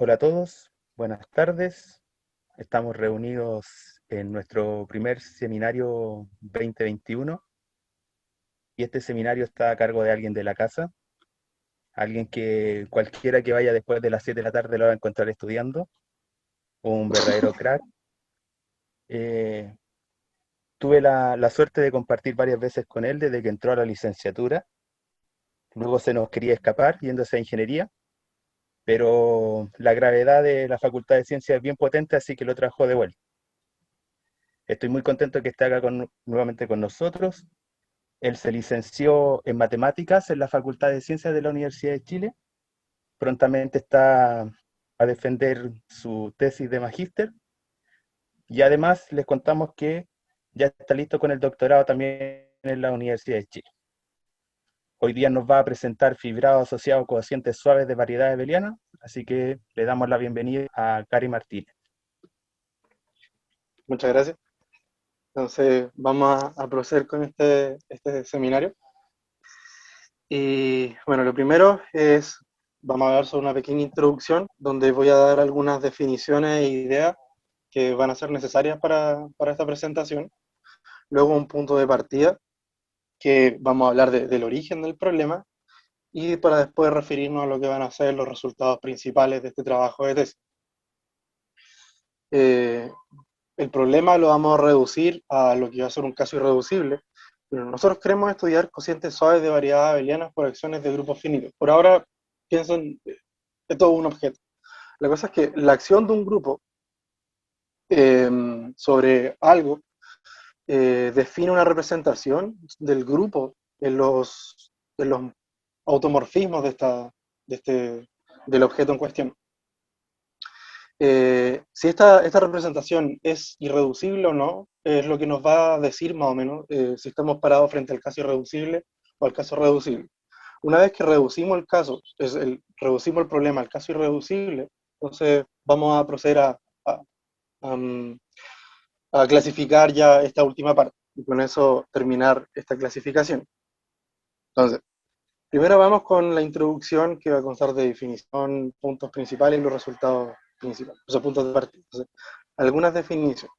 Hola a todos, buenas tardes. Estamos reunidos en nuestro primer seminario 2021 y este seminario está a cargo de alguien de la casa, alguien que cualquiera que vaya después de las 7 de la tarde lo va a encontrar estudiando, un verdadero crack. Eh, Tuve la suerte de compartir varias veces con él desde que entró a la licenciatura, luego se nos quería escapar yéndose a ingeniería, pero la gravedad de la Facultad de Ciencias es bien potente, así que lo trajo de vuelta. Estoy muy contento que esté acá nuevamente con nosotros. Él se licenció en matemáticas en la Facultad de Ciencias de la Universidad de Chile. Prontamente está a defender su tesis de magíster. Y además les contamos que ya está listo con el doctorado también en la Universidad de Chile. Hoy día nos va a presentar fibrado asociado a cocientes suaves de variedades abelianas, así que le damos la bienvenida a Cari Martínez. Muchas gracias. Entonces, vamos a proceder con este seminario. Y bueno, lo primero es, vamos a hablar sobre una pequeña introducción, donde voy a dar algunas definiciones e ideas que van a ser necesarias para esta presentación. Luego un punto de partida, que vamos a hablar del origen del problema, y para después referirnos a lo que van a ser los resultados principales de este trabajo de tesis. Eh, el problema lo vamos a reducir a lo que va a ser un caso irreducible, pero nosotros queremos estudiar cocientes suaves de variedades abelianas por acciones de grupos finitos. Por ahora, piensen, esto es un objeto. La cosa es que la acción de un grupo sobre algo define una representación del grupo en los automorfismos del objeto en cuestión. Si esta representación es irreducible o no, es lo que nos va a decir más o menos si estamos parados frente al caso irreducible o al caso reducible. Una vez que reducimos reducimos el problema al caso irreducible, entonces vamos a proceder a, mm, a clasificar ya esta última parte y con eso terminar esta clasificación. Entonces, primero vamos con la introducción que va a constar de definición, puntos principales y los resultados principales, o sea, puntos de partida. Entonces, algunas definiciones.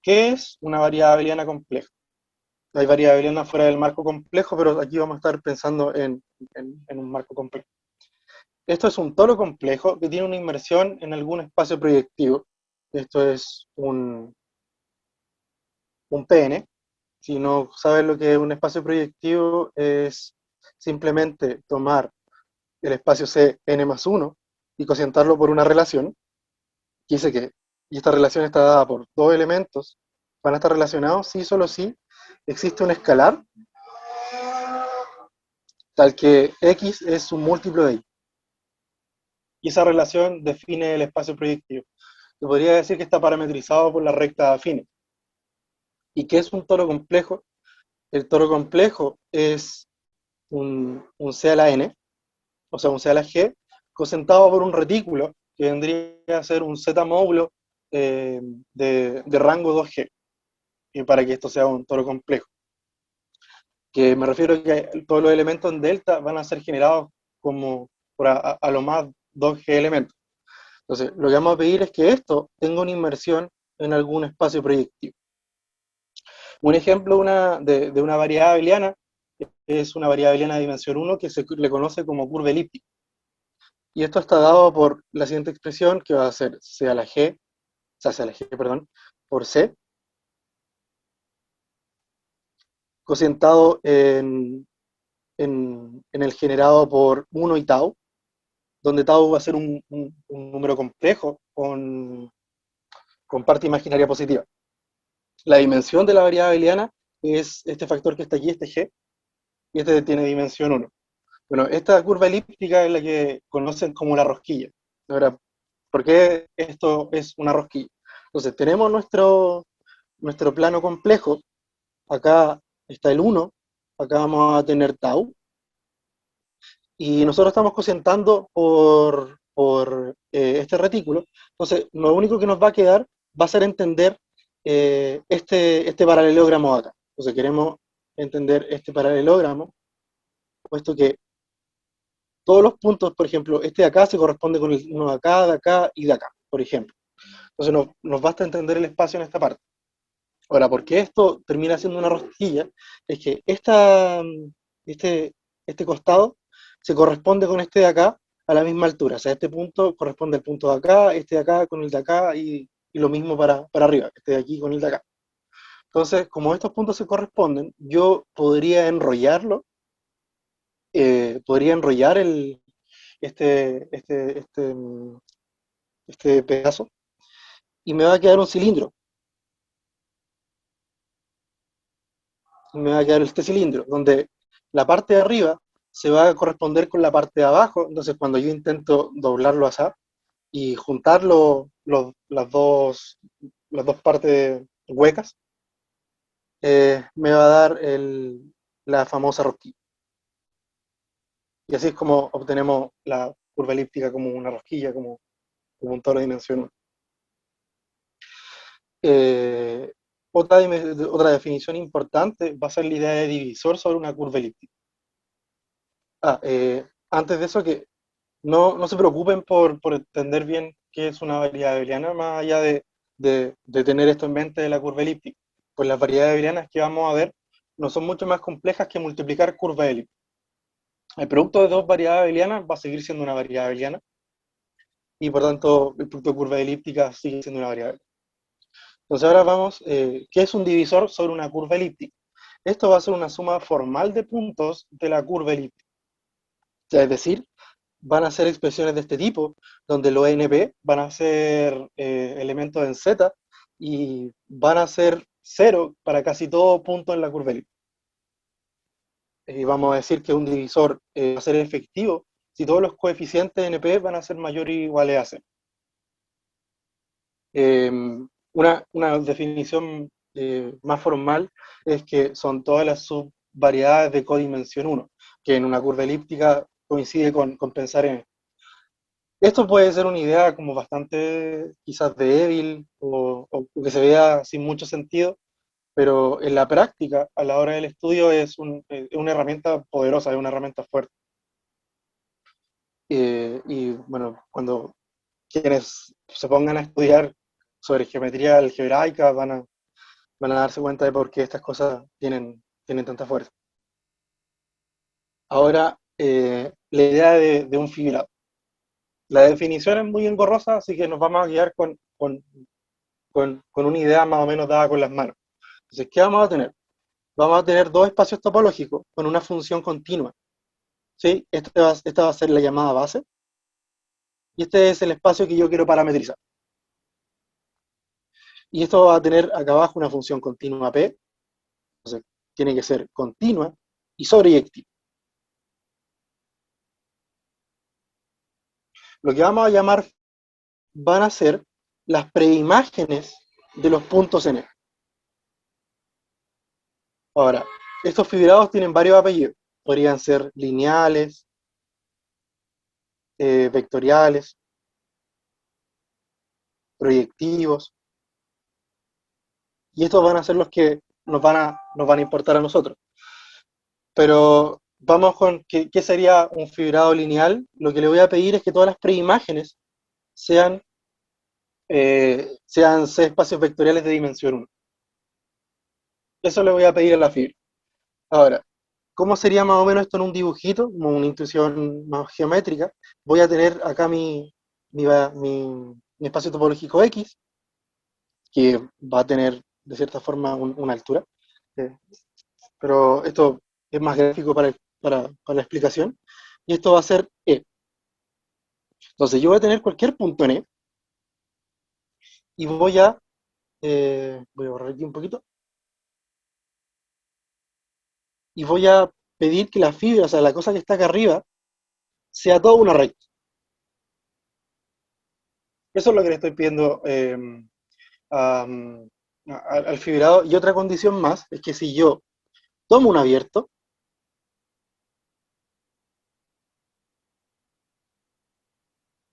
¿Qué es una variedad abeliana compleja? Hay variedades abelianas fuera del marco complejo, pero aquí vamos a estar pensando en un marco complejo. Esto es un toro complejo que tiene una inmersión en algún espacio proyectivo. Esto es un PN. Si no sabes lo que es un espacio proyectivo, es simplemente tomar el espacio C n más 1 y cocientarlo por una relación, que dice que, y esta relación está dada por dos elementos, van a estar relacionados si solo si existe un escalar tal que X es un múltiplo de Y. Y esa relación define el espacio proyectivo. Se podría decir que está parametrizado por la recta afines. ¿Y qué es un toro complejo? El toro complejo es un C a la N, o sea, un C a la G, cosentado por un retículo, que vendría a ser un Z módulo de rango 2G, para que esto sea un toro complejo. Que me refiero a que todos los elementos en delta van a ser generados como a lo más 2G elementos. Entonces, lo que vamos a pedir es que esto tenga una inmersión en algún espacio proyectivo. Un ejemplo de una variedad abeliana es una variedad abeliana de dimensión 1 que se le conoce como curva elíptica. Y esto está dado por la siguiente expresión, que va a ser C a la G, o sea, C a la G, perdón, por C, cocientado en el generado por 1 y tau, donde tau va a ser un número complejo con parte imaginaria positiva. La dimensión de la variedad abeliana es este factor que está aquí, este G, y este tiene dimensión 1. Bueno, esta curva elíptica es la que conocen como la rosquilla. Ahora, ¿por qué esto es una rosquilla? Entonces, tenemos nuestro plano complejo, acá está el 1, acá vamos a tener tau, y nosotros estamos cocientando por este retículo. Entonces, lo único que nos va a quedar va a ser entender este paralelogramo acá. Entonces, queremos entender este paralelogramo, puesto que todos los puntos, por ejemplo, este de acá se corresponde con el uno de acá y de acá, por ejemplo. Entonces nos basta entender el espacio en esta parte. Ahora, ¿por qué esto termina siendo una rosquilla? Es que este, este costado se corresponde con este de acá a la misma altura. O sea, este punto corresponde al punto de acá, este de acá con el de acá y lo mismo para arriba, este de aquí con el de acá. Entonces, como estos puntos se corresponden, yo podría enrollar este, este, este, mm, este pedazo y me va a quedar un cilindro. Me va a quedar este cilindro, donde la parte de arriba se va a corresponder con la parte de abajo. Entonces, cuando yo intento doblarlo así y juntar las dos partes huecas, me va a dar la famosa rosquilla. Y así es como obtenemos la curva elíptica como una rosquilla, como un toro de dimensión 1. Eh, otra definición importante va a ser la idea de divisor sobre una curva elíptica. Antes de eso, que no se preocupen por entender bien qué es una variedad abeliana, más allá de tener esto en mente de la curva elíptica. Pues las variedades abelianas que vamos a ver no son mucho más complejas que multiplicar curva elíptica. El producto de dos variedades abelianas va a seguir siendo una variedad abeliana y por tanto el producto de curva elíptica sigue siendo una variedad. Entonces ahora vamos, ¿qué es un divisor sobre una curva elíptica? Esto va a ser una suma formal de puntos de la curva elíptica. O sea, es decir, van a ser expresiones de este tipo, donde los NP van a ser elementos en Z y van a ser cero para casi todo punto en la curva elíptica. Y vamos a decir que un divisor va a ser efectivo si todos los coeficientes NP van a ser mayores o iguales a cero. Una definición más formal es que son todas las subvariedades de codimensión 1, que en una curva elíptica coincide con pensar en esto. Esto puede ser una idea como bastante quizás débil o que se vea sin mucho sentido, pero en la práctica, a la hora del estudio, es una herramienta poderosa, es una herramienta fuerte. Y bueno, cuando quienes se pongan a estudiar sobre geometría algebraica van a darse cuenta de por qué estas cosas tienen tanta fuerza. Ahora, la idea de un fibrado. La definición es muy engorrosa, así que nos vamos a guiar con una idea más o menos dada con las manos. Entonces, ¿qué vamos a tener? Vamos a tener dos espacios topológicos con una función continua. ¿Sí? Esta va a ser la llamada base, y este es el espacio que yo quiero parametrizar. Y esto va a tener acá abajo una función continua P, entonces tiene que ser continua y sobreyectiva. Lo que vamos a llamar van a ser las preimágenes de los puntos en E. Ahora, estos fibrados tienen varios apellidos. Podrían ser lineales, vectoriales, proyectivos, y estos van a ser los que nos van a importar a nosotros. Pero vamos con qué sería un fibrado lineal. Lo que le voy a pedir es que todas las preimágenes sean C espacios vectoriales de dimensión 1. Eso le voy a pedir a la fibra. Ahora, ¿cómo sería más o menos esto en un dibujito? Como una intuición más geométrica. Voy a tener acá mi espacio topológico X, que va a tener de cierta forma una altura. Eh, pero esto es más gráfico para la explicación. Y esto va a ser E. Entonces yo voy a tener cualquier punto en E y voy a borrar aquí un poquito, y voy a pedir que la fibra, o sea, la cosa que está acá arriba, sea toda una recta. Eso es lo que le estoy pidiendo a- al fibrado. Y otra condición más es que si yo tomo un abierto,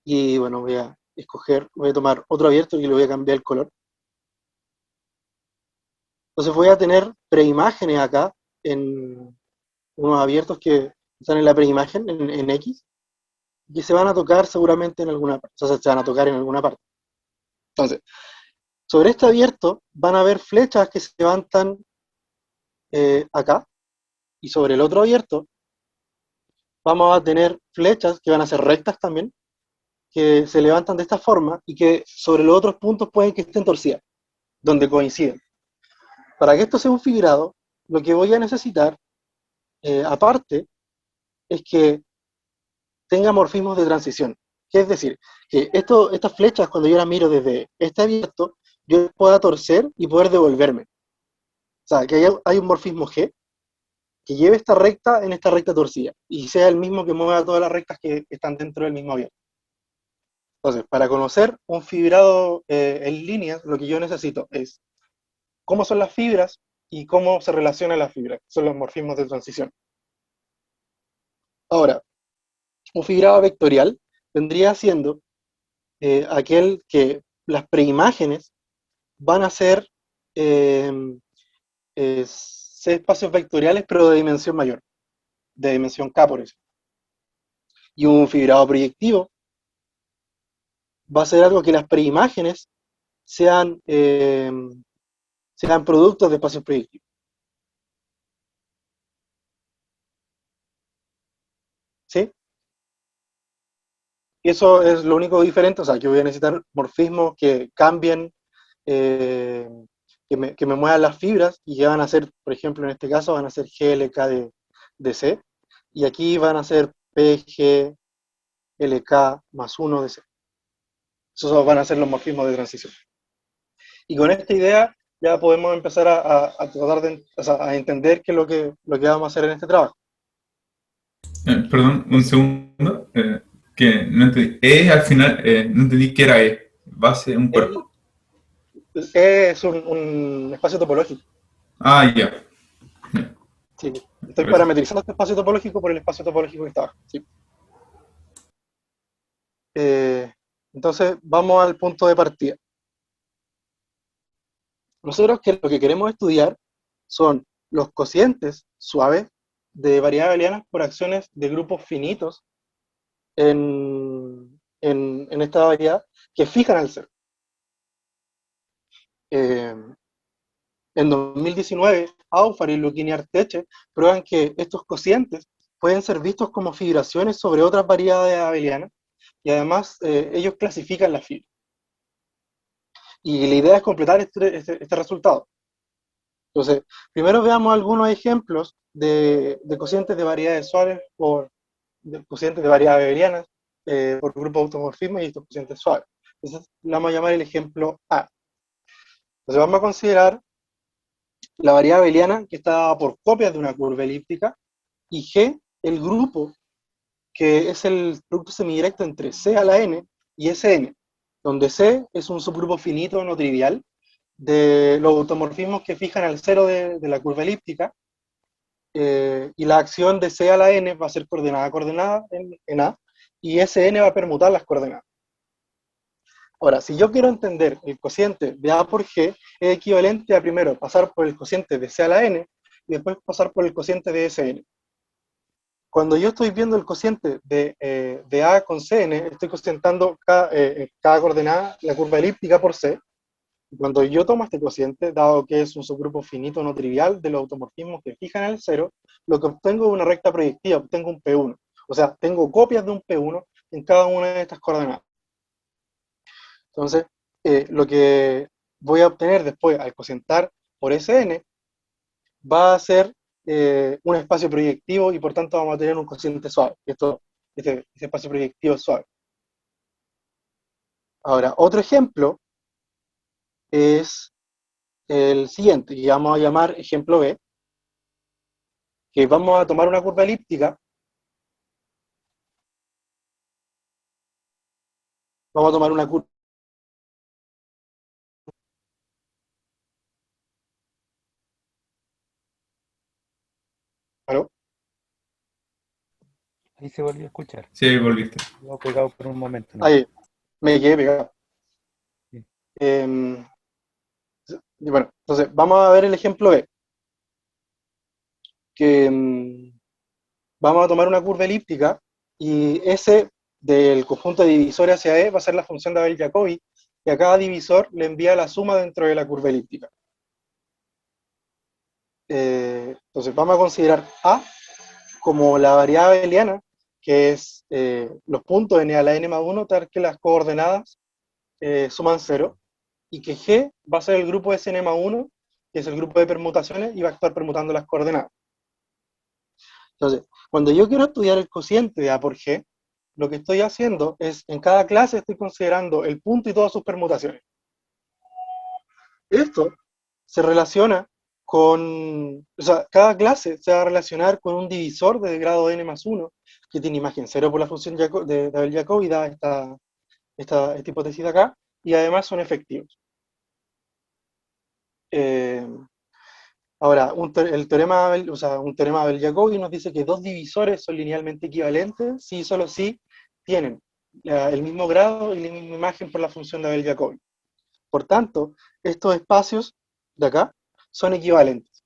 y bueno, voy a tomar otro abierto y le voy a cambiar el color. Entonces voy a tener preimágenes acá en unos abiertos que están en la preimagen, en X, que se van a tocar seguramente en alguna parte, o sea, se van a tocar en alguna parte. Entonces, sobre este abierto van a haber flechas que se levantan acá, y sobre el otro abierto vamos a tener flechas que van a ser rectas también, que se levantan de esta forma y que sobre los otros puntos pueden que estén torcidas, donde coinciden. Para que esto sea un fibrado, lo que voy a necesitar, aparte, es que tenga morfismos de transición. Que es decir, que estas flechas, cuando yo las miro desde este abierto, yo pueda torcer y poder devolverme. O sea, que hay un morfismo G que lleve esta recta en esta recta torcida y sea el mismo que mueva todas las rectas que están dentro del mismo abierto. Entonces, para conocer un fibrado en líneas, lo que yo necesito es cómo son las fibras y cómo se relacionan las fibras, que son los morfismos de transición. Ahora, un fibrado vectorial vendría siendo aquel que las preimágenes van a ser eh, espacios vectoriales, pero de dimensión mayor, de dimensión K, por eso. Y un fibrado proyectivo va a ser algo que las preimágenes sean, sean productos de espacios proyectivos. ¿Sí? Y eso es lo único diferente, o sea, que voy a necesitar morfismos que cambien, eh, que me muevan las fibras y que van a ser, por ejemplo, en este caso, van a ser GLK de C, y aquí van a ser PGLK más 1 de C. Esos van a ser los morfismos de transición. Y con esta idea ya podemos empezar a tratar de, o sea, a entender qué es lo que vamos a hacer en este trabajo. Perdón, un Entonces, segundo. Que no entendí. Al final, no entendí qué era E. Base, un cuerpo. es un espacio topológico. Ah, ya. Ya, Sí, estoy gracias. parametrizando este espacio topológico por el espacio topológico que está abajo. ¿Sí? Entonces, vamos al punto de partida. Nosotros lo que queremos estudiar son los cocientes suaves de variedades abelianas por acciones de grupos finitos en esta variedad que fijan al cero. Eh, en 2019, Aufar y Luchini Arteche prueban que estos cocientes pueden ser vistos como fibraciones sobre otras variedades abelianas y además ellos clasifican las fibras. Y la idea es completar este resultado. Entonces, primero veamos algunos ejemplos de cocientes de variedades suaves de cocientes de variedades abelianas por grupo de automorfismo y estos cocientes suaves. Entonces, le vamos a llamar el ejemplo A. Entonces, vamos a considerar la variedad abeliana que está dada por copias de una curva elíptica y G, el grupo que es el producto semidirecto entre C a la N y Sn, donde C es un subgrupo finito no trivial de los automorfismos que fijan al cero de la curva elíptica, y la acción de C a la N va a ser coordenada en A, y Sn va a permutar las coordenadas. Ahora, si yo quiero entender el cociente de A por G, es equivalente a primero pasar por el cociente de C a la N y después pasar por el cociente de Sn. Cuando yo estoy viendo el cociente de A con Cn, estoy cocientando cada coordenada, la curva elíptica por C. Cuando yo tomo este cociente, dado que es un subgrupo finito no trivial de los automorfismos que fijan el cero, lo que obtengo es una recta proyectiva, obtengo un P1. O sea, tengo copias de un P1 en cada una de estas coordenadas. Entonces, lo que voy a obtener después al cocientar por Sn va a ser un espacio proyectivo y por tanto vamos a tener un cociente suave. Este espacio proyectivo es suave. Ahora, otro ejemplo es el siguiente, que vamos a llamar ejemplo B, que vamos a tomar una curva elíptica, vamos a tomar una curva. ¿Aló? Ahí se volvió a escuchar. Sí, volviste. Lo he pegado por un momento, ¿no? Ahí, me quedé pegado. Sí. Bueno, entonces vamos a ver el ejemplo B, que vamos a tomar una curva elíptica y S del conjunto de divisores hacia E va a ser la función de Abel-Jacobi, y a cada divisor le envía la suma dentro de la curva elíptica. Entonces vamos a considerar A como la variable abeliana, que es los puntos n a la n más 1, tal que las coordenadas suman 0, y que G va a ser el grupo Sn más 1, que es el grupo de permutaciones, y va a estar permutando las coordenadas. Entonces, cuando yo quiero estudiar el cociente de A por G, lo que estoy haciendo es, en cada clase estoy considerando el punto y todas sus permutaciones. Esto se relaciona con, o sea, cada clase se va a relacionar con un divisor de grado n más 1, que tiene imagen 0 por la función de Abel-Jacobi, da esta hipótesis de acá, y además son efectivos. Ahora, un teorema de Abel-Jacobi nos dice que dos divisores son linealmente equivalentes si y solo si tienen el mismo grado y la misma imagen por la función de Abel-Jacobi. Por tanto, estos espacios de acá son equivalentes.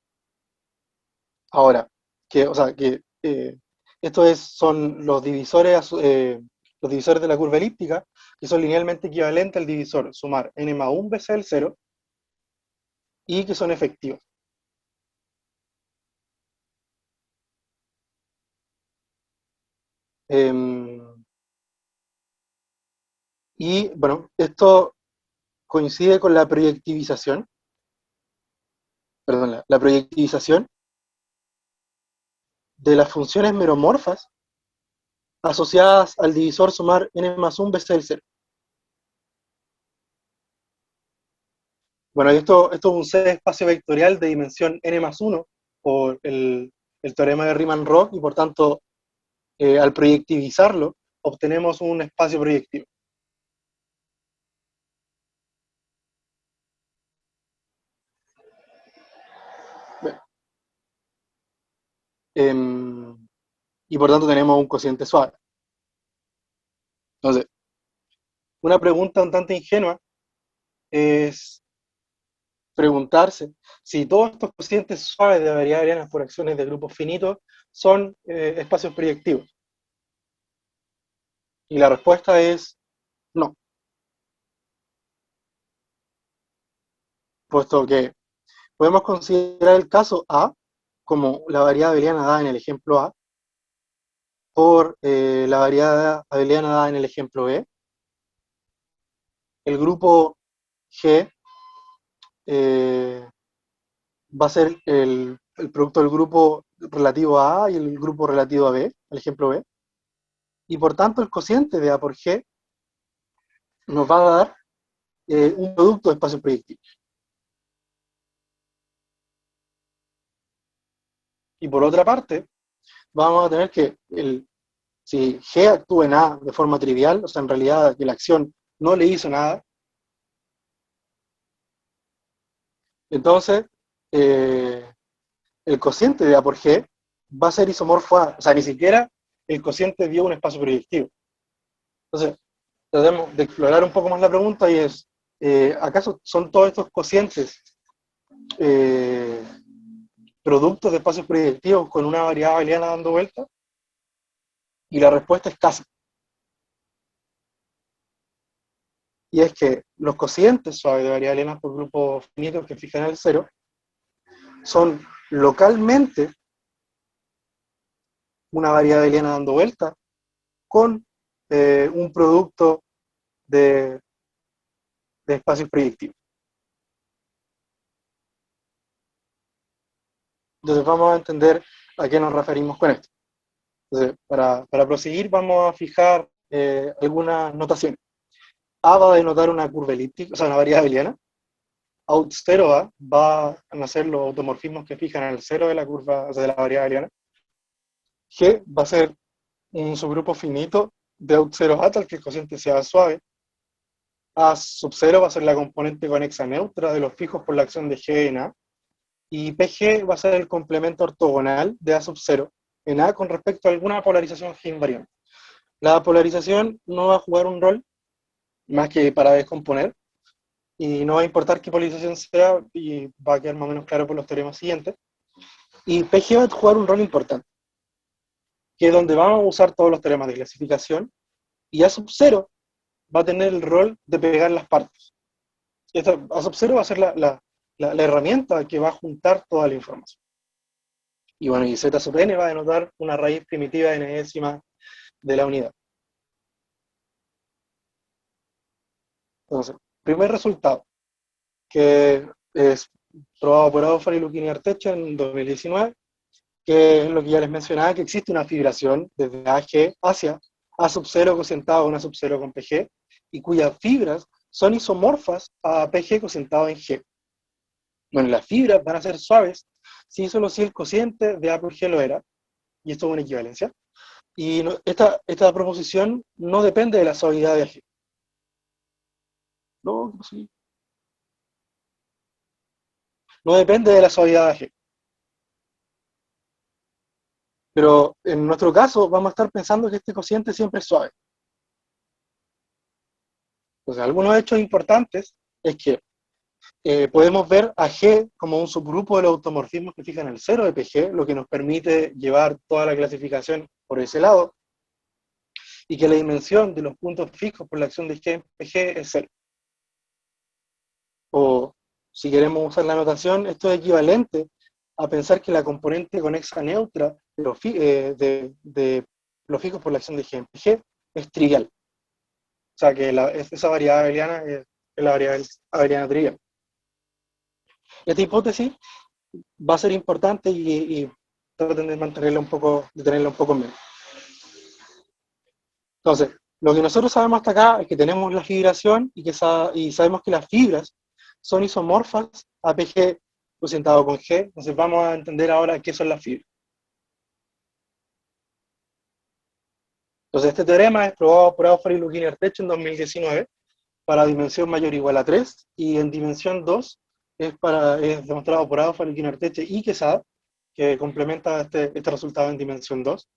Ahora, estos son los divisores de la curva elíptica, que son linealmente equivalentes al divisor sumar n más 1 veces el 0, y que son efectivos. Y bueno, esto coincide con la proyectivización, perdón, la proyectivización de las funciones meromorfas asociadas al divisor sumar n más 1 veces el 0. Bueno, esto es un C espacio vectorial de dimensión n más 1 por el teorema de Riemann-Roch, y por tanto, al proyectivizarlo, obtenemos un espacio proyectivo. Y por tanto tenemos un cociente suave. Entonces, una pregunta un tanto ingenua es preguntarse si todos estos cocientes suaves de variedad abeliana por acciones de grupos finitos son espacios proyectivos. Y la respuesta es no. Puesto que podemos considerar el caso A como la variedad abeliana dada en el ejemplo A, por la variedad abeliana dada en el ejemplo B. El grupo G va a ser el producto del grupo relativo a A y el grupo relativo a B, el ejemplo B. Y por tanto el cociente de A por G nos va a dar un producto de espacios proyectivos. Y por otra parte, vamos a tener que si G actúa en A de forma trivial, o sea, en realidad que la acción no le hizo nada, entonces el cociente de A por G va a ser isomorfo a, o sea, ni siquiera el cociente dio un espacio proyectivo. Entonces, tratemos de explorar un poco más la pregunta, y es, ¿acaso son todos estos cocientes productos de espacios proyectivos con una variedad abeliana dando vuelta? Y la respuesta es casi. Y es que los cocientes suaves de variedad abeliana por grupos finitos que fijan el 0 son localmente una variedad abeliana dando vuelta con un producto de espacios proyectivos. Entonces vamos a entender a qué nos referimos con esto. Entonces, para proseguir, vamos a fijar algunas notaciones. A va a denotar una curva elíptica, o sea, una variedad abeliana. Aut 0A va a nacer los automorfismos que fijan el 0 de la curva, o sea, de la variedad abeliana. G va a ser un subgrupo finito de Aut 0A, tal que el cociente sea suave. A sub 0 va a ser la componente conexa neutra de los fijos por la acción de G en A. Y PG va a ser el complemento ortogonal de A sub 0 en A con respecto a alguna polarización G invariante. La polarización no va a jugar un rol más que para descomponer, y no va a importar qué polarización sea, y va a quedar más o menos claro por los teoremas siguientes. Y PG va a jugar un rol importante, que es donde vamos a usar todos los teoremas de clasificación, y A sub 0 va a tener el rol de pegar las partes. Esta A sub 0 va a ser la herramienta que va a juntar toda la información. Y bueno, y Z sub n va a denotar una raíz primitiva enésima de la unidad. Entonces, primer resultado, que es probado por Auffar y Luchini Arteche en 2019, que es lo que ya les mencionaba, que existe una fibración desde AG hacia A sub 0 cocientado a una sub 0 con PG, y cuyas fibras son isomorfas a PG cocientado en G. Bueno, las fibras van a ser suaves si y solo si el cociente de A por G lo era, y esto es una equivalencia, y esta proposición no depende de la suavidad de AG. No, sí. No depende de la suavidad de AG. Pero en nuestro caso vamos a estar pensando que este cociente siempre es suave. Entonces, algunos hechos importantes es que podemos ver a G como un subgrupo de los automorfismos que fijan el 0 de PG, lo que nos permite llevar toda la clasificación por ese lado, y que la dimensión de los puntos fijos por la acción de G en PG es 0. O, si queremos usar la notación, esto es equivalente a pensar que la componente conexa neutra de los fijos por la acción de G en PG es trivial. O sea, que esa variedad abeliana es la variedad abeliana trivial. Esta hipótesis va a ser importante y traten de mantenerla un poco, de tenerla un poco en mente. Entonces, lo que nosotros sabemos hasta acá es que tenemos la fibración y sabemos que las fibras son isomorfas a PG cocientado con G. Entonces vamos a entender ahora qué son las fibras. Entonces este teorema es probado por Auffar y Luchini Arteche en 2019 para dimensión mayor o igual a 3, y en dimensión 2 es demostrado por Auffar, Luchini Arteche y Quesada, que complementa este resultado en dimensión 2,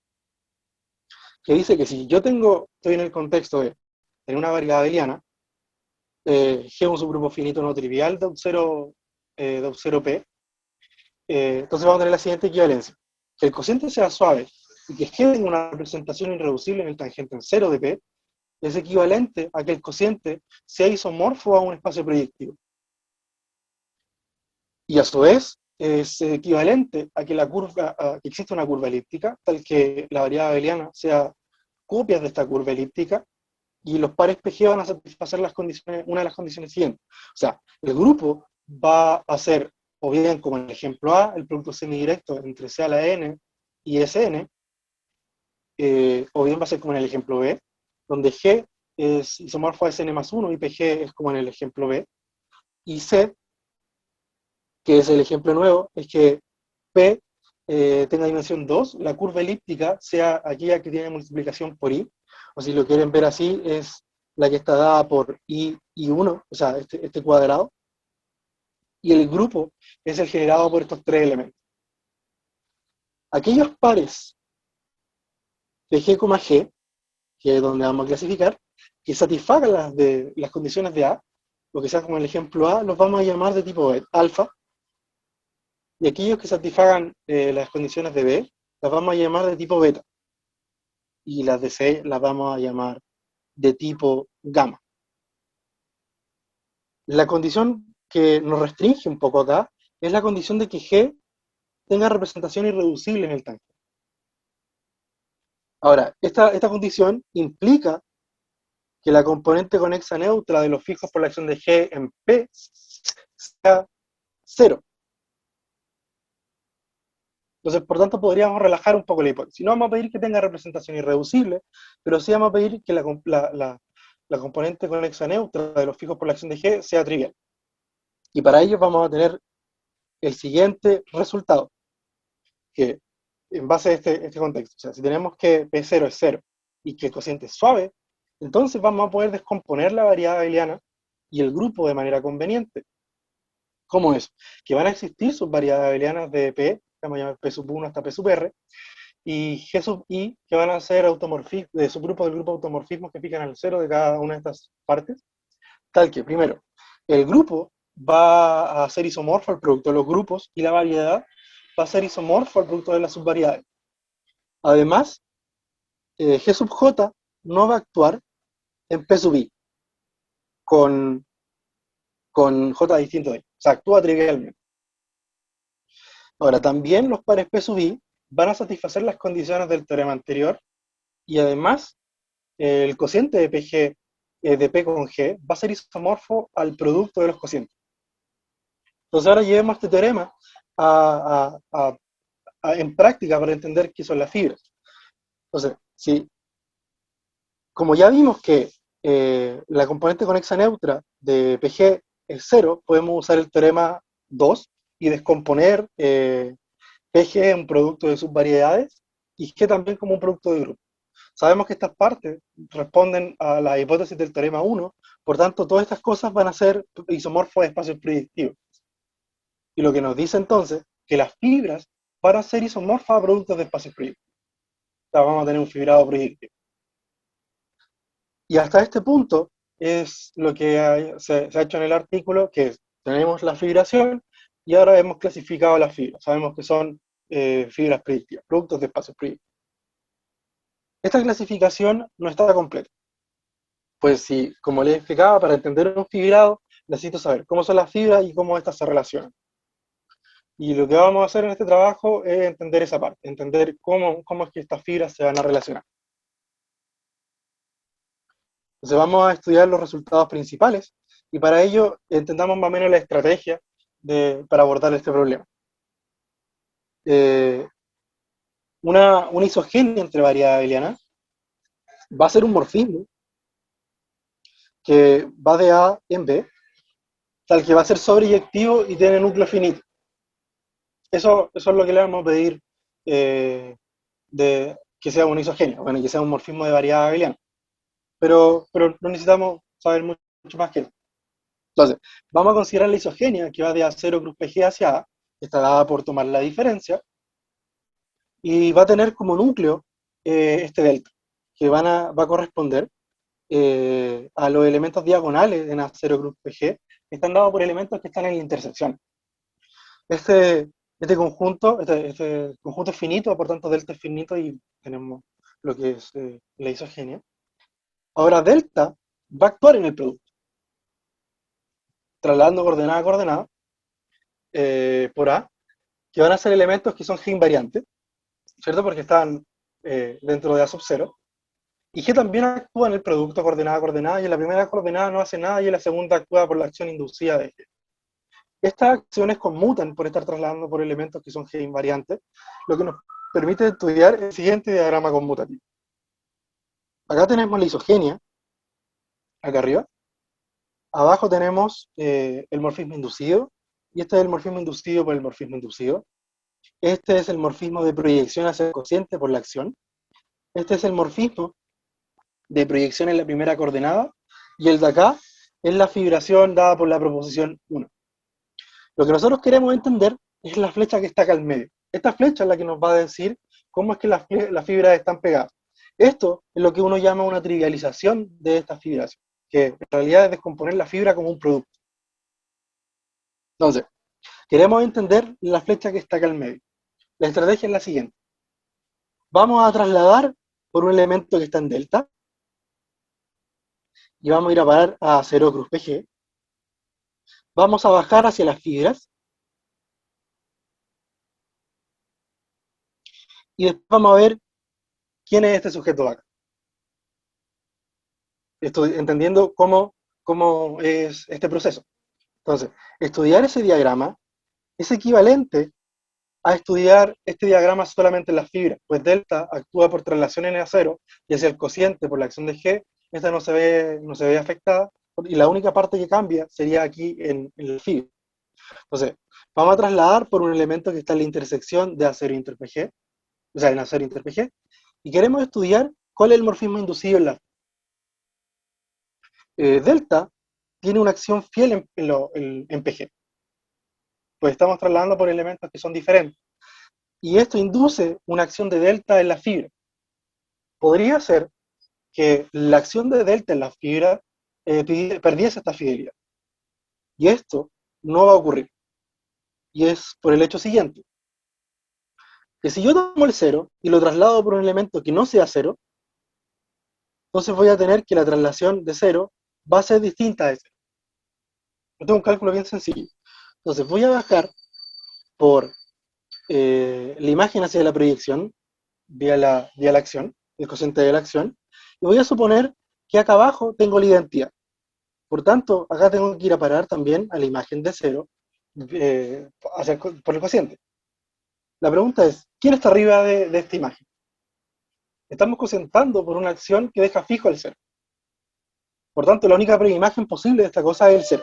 que dice que si yo estoy en el contexto de tener una variedad abeliana, G es un subgrupo finito no trivial de 0P, entonces vamos a tener la siguiente equivalencia: que el cociente sea suave y que G tenga una representación irreducible en el tangente en 0 de P, es equivalente a que el cociente sea isomorfo a un espacio proyectivo. Y a su vez, es equivalente a que que existe una curva elíptica, tal que la variedad abeliana sea copias de esta curva elíptica, y los pares PG van a satisfacer una de las condiciones siguientes. O sea, el grupo va a ser, o bien como en el ejemplo A, el producto semidirecto entre C a la N y Sn, o bien va a ser como en el ejemplo B, donde G es isomorfo a Sn más 1 y PG es como en el ejemplo B, y C, que es el ejemplo nuevo, es que P tenga dimensión 2, la curva elíptica sea aquella que tiene multiplicación por I, o si lo quieren ver así, es la que está dada por I1, o sea, este cuadrado, y el grupo es el generado por estos tres elementos. Aquellos pares de G, G, que es donde vamos a clasificar, que satisfagan las condiciones de A, lo que sea como el ejemplo A, los vamos a llamar de tipo alfa, y aquellos que satisfagan las condiciones de B, las vamos a llamar de tipo beta, y las de C las vamos a llamar de tipo gamma. La condición que nos restringe un poco acá es la condición de que G tenga representación irreducible en el tangente. Ahora, esta condición implica que la componente conexa neutra de los fijos por la acción de G en P sea 0. Entonces, por tanto, podríamos relajar un poco la hipótesis. No vamos a pedir que tenga representación irreducible, pero sí vamos a pedir que la componente conexa neutra de los fijos por la acción de G sea trivial. Y para ello vamos a tener el siguiente resultado, que en base a este contexto, o sea, si tenemos que P0 es 0 y que el cociente es suave, entonces vamos a poder descomponer la variedad abeliana y el grupo de manera conveniente. ¿Cómo es? Que van a existir subvariedades abelianas de P, que vamos a llamar P sub 1 hasta P sub R, y G sub I, que van a ser de subgrupos del grupo de automorfismos que fijan al 0 de cada una de estas partes, tal que, primero, el grupo va a ser isomorfo al producto de los grupos y la variedad va a ser isomorfo al producto de las subvariedades. Además, G sub J no va a actuar en P sub I con J distinto de I. O sea, actúa trivialmente. Ahora, también los pares P sub I van a satisfacer las condiciones del teorema anterior y además el cociente de PG de P con G va a ser isomorfo al producto de los cocientes. Entonces ahora llevemos este teorema en práctica para entender qué son las fibras. Entonces, si, como ya vimos que la componente conexa neutra de PG es 0, podemos usar el teorema 2 y descomponer PG en un producto de subvariedades y G también como un producto de grupo. Sabemos que estas partes responden a la hipótesis del teorema 1, por tanto todas estas cosas van a ser isomorfos de espacios proyectivos. Y lo que nos dice entonces que las fibras van a ser isomorfas a productos de espacios proyectivos. O sea, vamos a tener un fibrado proyectivo. Y hasta este punto es lo que se ha hecho en el artículo, que es, tenemos la fibración y ahora hemos clasificado las fibras. Sabemos que son fibras proyectivas, productos de espacios proyectivos. Esta clasificación no está completa. Pues si, como les explicaba, para entender un fibrado, necesito saber cómo son las fibras y cómo estas se relacionan. Y lo que vamos a hacer en este trabajo es entender esa parte, entender cómo es que estas fibras se van a relacionar. Entonces vamos a estudiar los resultados principales y para ello entendamos más o menos la estrategia para abordar este problema. Una isogenia entre variedad abeliana va a ser un morfismo que va de A en B, tal que va a ser sobreyectivo y tiene núcleo finito. Eso es lo que le vamos a pedir de que sea una isogenia, bueno, que sea un morfismo de variedad abeliana. Pero no necesitamos saber mucho más que eso. Entonces, vamos a considerar la isogenia que va de A0 cruz PG hacia A, que está dada por tomar la diferencia, y va a tener como núcleo este delta, que va a corresponder a los elementos diagonales en A0 cruz PG, que están dados por elementos que están en la intersección. Este conjunto es finito, por tanto delta es finito y tenemos lo que es la isogenia. Ahora delta va a actuar en el producto, trasladando coordenada a coordenada por A, que van a ser elementos que son G invariantes, ¿cierto? Porque están dentro de A sub 0. Y G también actúa en el producto coordenada a coordenada, y en la primera coordenada no hace nada, y en la segunda actúa por la acción inducida de G. Estas acciones conmutan por estar trasladando por elementos que son G invariantes, lo que nos permite estudiar el siguiente diagrama conmutativo. Acá tenemos la isogenia, acá arriba. Abajo tenemos el morfismo inducido, y este es el morfismo inducido por el morfismo inducido. Este es el morfismo de proyección hacia el cociente por la acción. Este es el morfismo de proyección en la primera coordenada, y el de acá es la fibración dada por la proposición 1. Lo que nosotros queremos entender es la flecha que está acá al medio. Esta flecha es la que nos va a decir cómo es que las fibras están pegadas. Esto es lo que uno llama una trivialización de esta fibración, que en realidad es descomponer la fibra como un producto. Entonces, queremos entender la flecha que está acá al medio. La estrategia es la siguiente. Vamos a trasladar por un elemento que está en delta, y vamos a ir a parar a 0 cruz PG. Vamos a bajar hacia las fibras, y después vamos a ver quién es este sujeto acá. Estoy entendiendo cómo es este proceso. Entonces, estudiar ese diagrama es equivalente a estudiar este diagrama solamente en las fibras, pues delta actúa por traslación n a 0 y hacia el cociente por la acción de G, esta no se ve afectada, y la única parte que cambia sería aquí en el fibra. Entonces, vamos a trasladar por un elemento que está en la intersección de A0 inter PG, o sea, en A0 inter PG, y queremos estudiar cuál es el morfismo inducido en la delta tiene una acción fiel en PG, pues estamos trasladando por elementos que son diferentes, y esto induce una acción de delta en la fibra. Podría ser que la acción de delta en la fibra perdiese esta fidelidad, y esto no va a ocurrir, y es por el hecho siguiente, que si yo tomo el 0 y lo traslado por un elemento que no sea 0, entonces voy a tener que la traslación de 0 va a ser distinta de 0. Yo tengo un cálculo bien sencillo. Entonces voy a bajar por la imagen hacia la proyección, vía la acción, el cociente de la acción, y voy a suponer que acá abajo tengo la identidad. Por tanto, acá tengo que ir a parar también a la imagen de 0 por el cociente. La pregunta es, ¿quién está arriba de esta imagen? Estamos cocientando por una acción que deja fijo el 0. Por tanto, la única preimagen posible de esta cosa es el 0.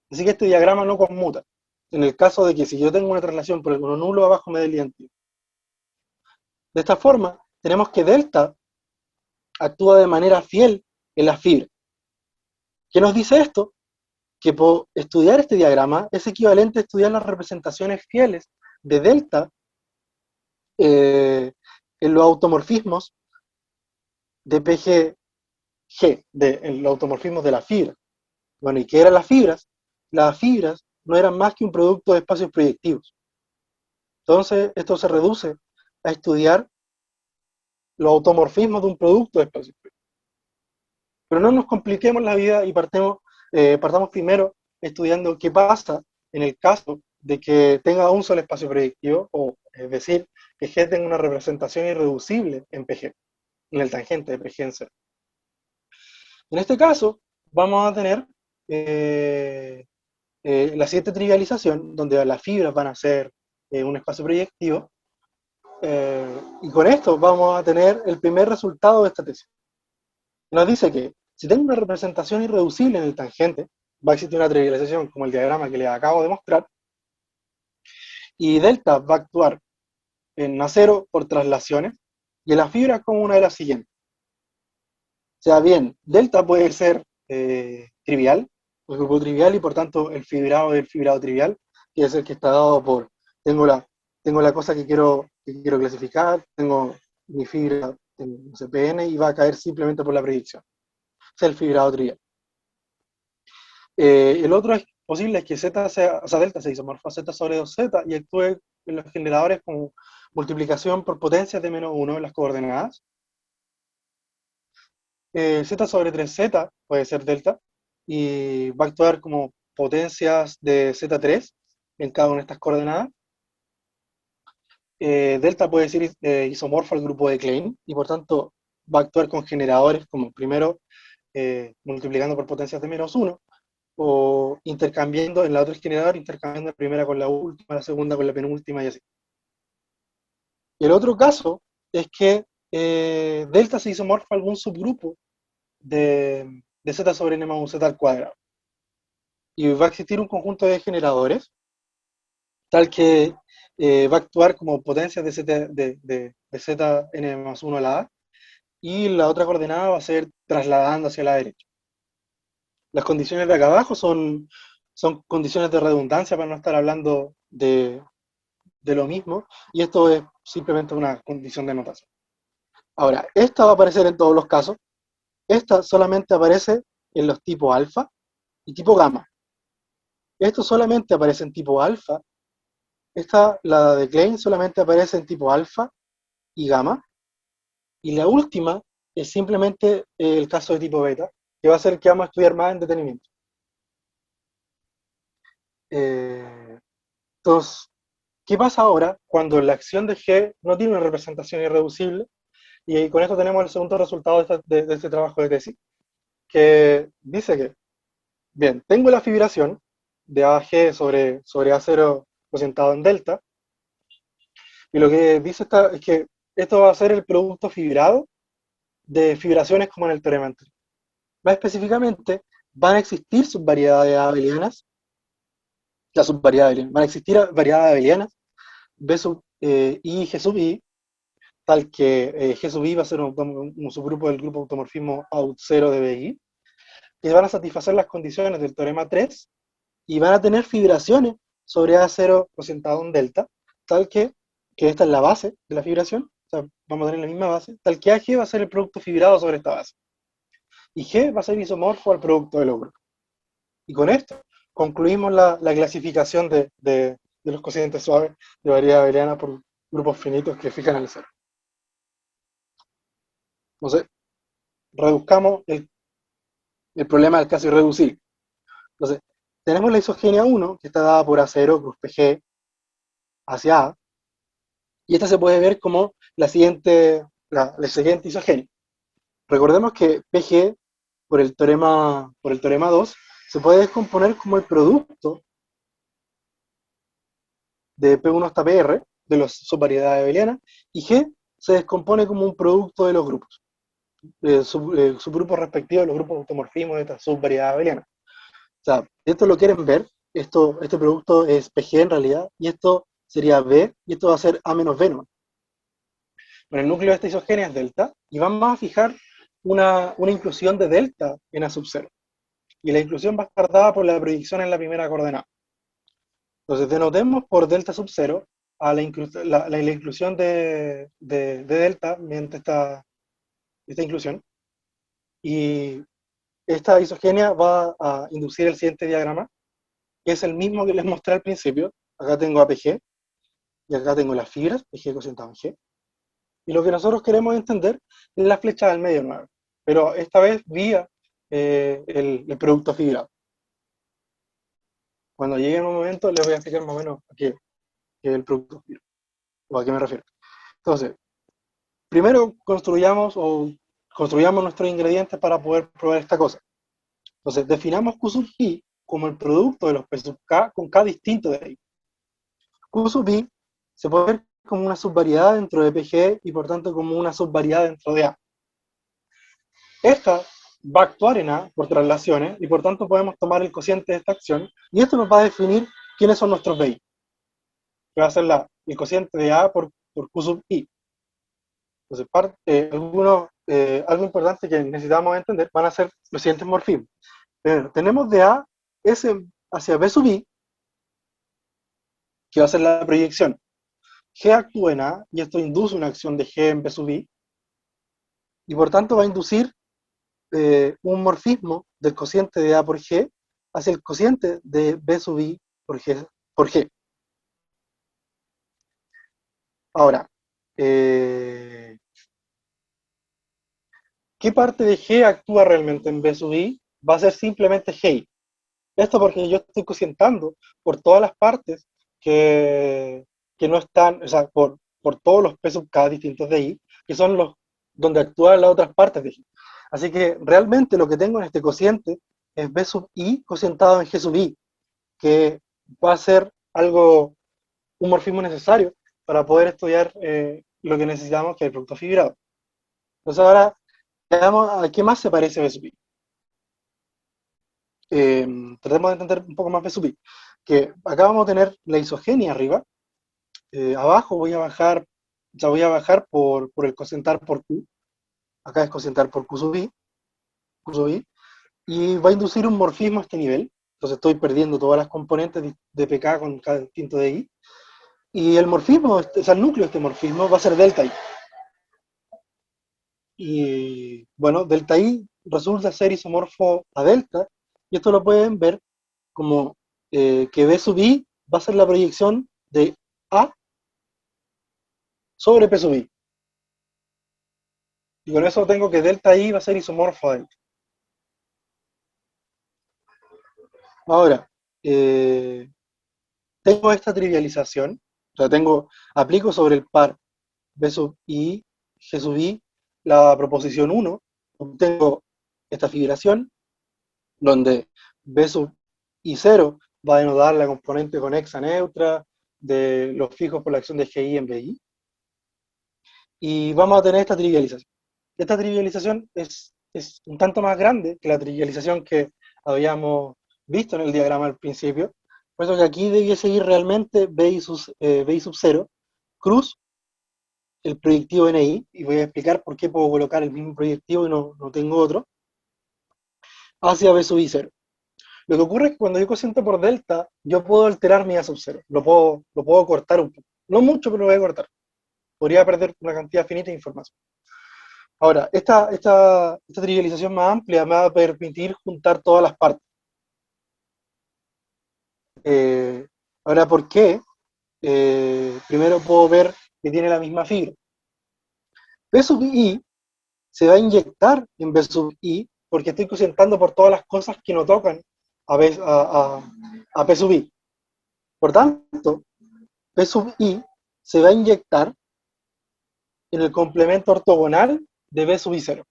Así que este diagrama no conmuta, en el caso de que si yo tengo una traslación por el mono nulo, abajo me dé el identidad. De esta forma, tenemos que delta actúa de manera fiel en la fibra. ¿Qué nos dice esto? Que por estudiar este diagrama es equivalente a estudiar las representaciones fieles de delta en los automorfismos de PGG, en los automorfismos de la fibra. Bueno, ¿y qué eran las fibras? Las fibras no eran más que un producto de espacios proyectivos. Entonces, esto se reduce a estudiar los automorfismos de un producto de espacios proyectivos. Pero no nos compliquemos la vida y partamos primero estudiando qué pasa en el caso de que tenga un solo espacio proyectivo, o es decir, que G tenga una representación irreducible en PG, en el tangente de PG en 0. En este caso, vamos a tener la siguiente trivialización, donde las fibras van a ser un espacio proyectivo, y con esto vamos a tener el primer resultado de esta tesis. Nos dice que si tengo una representación irreducible en el tangente, va a existir una trivialización como el diagrama que les acabo de mostrar, y delta va a actuar en A0 por traslaciones, y en la fibra como una de las siguientes. O sea, bien, delta puede ser trivial, el grupo trivial, y por tanto el fibrado es el fibrado trivial, que es el que está dado por, tengo la cosa que quiero clasificar, tengo mi fibra en CPN y va a caer simplemente por la predicción. Es el fibrado trivial. El otro es posible es que Z sea, o sea, delta se isomorfa a Z sobre 2Z y actúe en los generadores como multiplicación por potencias de -1 en las coordenadas. Z sobre 3Z puede ser delta y va a actuar como potencias de Z3 en cada una de estas coordenadas. Delta puede ser isomorfo al grupo de Klein y por tanto va a actuar con generadores como primero multiplicando por potencias de -1 o intercambiando en la otra generador, intercambiando la primera con la última, la segunda con la penúltima y así. Y el otro caso es que delta se isomorfa a algún subgrupo de Z sobre n más 1 Z al cuadrado. Y va a existir un conjunto de generadores tal que va a actuar como potencias de Z n más 1 a la A, y la otra coordenada va a ser trasladando hacia la derecha. Las condiciones de acá abajo son condiciones de redundancia para no estar hablando de lo mismo, y esto es simplemente una condición de notación. Ahora, esta va a aparecer en todos los casos, esta solamente aparece en los tipos alfa y tipo gamma. Esto solamente aparece en tipo alfa, la de Klein solamente aparece en tipo alfa y gamma, y la última es simplemente el caso de tipo beta, que va a ser el que vamos a estudiar más en detenimiento. Entonces, ¿qué pasa ahora cuando la acción de G no tiene una representación irreducible? Y con esto tenemos el segundo resultado de este trabajo de tesis, que dice que, bien, tengo la fibración de AG sobre A0 cocientado en delta, y lo que dice es que esto va a ser el producto fibrado de fibraciones como en el teorema anterior. Más específicamente, van a existir subvariedades abelianas, van a existir variedades abelianas, B sub I, G sub I, tal que G sub I va a ser un subgrupo del grupo automorfismo AUT0 de BI, que van a satisfacer las condiciones del teorema 3 y van a tener fibraciones sobre A0 cocientado en delta, tal que esta es la base de la fibración, o sea, vamos a tener la misma base, tal que AG va a ser el producto fibrado sobre esta base. Y G va a ser isomorfo al producto de los grupos. Y con esto concluimos la clasificación de los cocientes suaves de variedad abeliana por grupos finitos que fijan al cero. No sé, reduzcamos el problema del caso irreducible. Entonces, tenemos la isogenia 1, que está dada por A0 cruz PG hacia A, y esta se puede ver como la siguiente isogenia. Recordemos que PG, por el teorema 2, se puede descomponer como el producto de P1 hasta PR, de las subvariedades abelianas, y G se descompone como un producto de los grupos, subgrupos respectivos, los grupos de automorfismo de estas subvariedades abelianas. O sea, esto lo quieren ver, este producto es PG en realidad, y esto sería B, y esto va a ser A menos B, ¿no? Bueno, el núcleo de esta isogenia es delta, y vamos a fijar una inclusión de delta en A sub 0. Y la inclusión va a estar dada por la proyección en la primera coordenada. Entonces, denotemos por delta sub 0 a la inclusión de delta mediante esta inclusión. Y esta isogenia va a inducir el siguiente diagrama, que es el mismo que les mostré al principio. Acá tengo a PG, y acá tengo las fibras, PG cosientado en G. Y lo que nosotros queremos entender es la flecha del medio nuevo, pero esta vez vía el producto fibrado. Cuando llegue en un momento les voy a explicar más o menos qué es el producto fibrado, o a qué me refiero. Entonces, primero construyamos nuestros ingredientes para poder probar esta cosa. Entonces, definamos Q sub i como el producto de los P sub k con k distinto de i. Q sub i se puede ver como una subvariedad dentro de PG y por tanto como una subvariedad dentro de A. Esta va a actuar en A por traslaciones y por tanto podemos tomar el cociente de esta acción y esto nos va a definir quiénes son nuestros BI, que va a ser el cociente de A por Q sub I. Entonces, algo importante que necesitamos entender van a ser los siguientes morfismos. Tenemos de A S hacia B sub I, que va a ser la proyección. G actúa en A y esto induce una acción de G en B sub I y por tanto va a inducir un morfismo del cociente de A por G hacia el cociente de B sub I por G. Ahora, ¿qué parte de G actúa realmente en B sub I? Va a ser simplemente G. Esto porque yo estoy cocientando por todas las partes que no están, o sea, por todos los P sub K distintos de I, que son los donde actúan las otras partes de G. Así que realmente lo que tengo en este cociente es B sub I cocientado en G sub I, que va a ser un morfismo necesario para poder estudiar lo que necesitamos, que es el producto fibrado. Entonces ahora, veamos a qué más se parece B sub I. Tratemos de entender un poco más B sub I. Que acá vamos a tener la isogenia arriba. Abajo voy a bajar por el cocientar por Q. Acá es cocientar por Q sub I, y va a inducir un morfismo a este nivel. Entonces estoy perdiendo todas las componentes de PK con cada distinto de I. Y el morfismo, o sea, el núcleo de este morfismo va a ser delta I. Y bueno, delta I resulta ser isomorfo a delta, y esto lo pueden ver como que B sub I va a ser la proyección de A sobre P sub I. Y con eso tengo que delta I va a ser isomorfo a delta. Ahora, tengo esta trivialización, o sea, aplico sobre el par B sub I, G sub I, la proposición 1, obtengo esta figuración, donde B sub I0 va a denotar la componente conexa neutra de los fijos por la acción de GI en BI, y vamos a tener esta trivialización. Esta trivialización es un tanto más grande que la trivialización que habíamos visto en el diagrama al principio, por eso que aquí debiese ir realmente BI sub 0, cruz el proyectivo NI, y voy a explicar por qué puedo colocar el mismo proyectivo y no tengo otro, hacia B sub I0. Lo que ocurre es que cuando yo cociento por delta, yo puedo alterar mi A sub 0, lo puedo cortar un poco, no mucho, pero lo voy a cortar. Podría perder una cantidad finita de información. Ahora, esta trivialización más amplia me va a permitir juntar todas las partes. Ahora, ¿por qué? Primero puedo ver que tiene la misma fibra. B sub I se va a inyectar en B sub I, porque estoy cocientando por todas las cosas que no tocan a P sub I. Por tanto, P sub I se va a inyectar en el complemento ortogonal de B sub I0.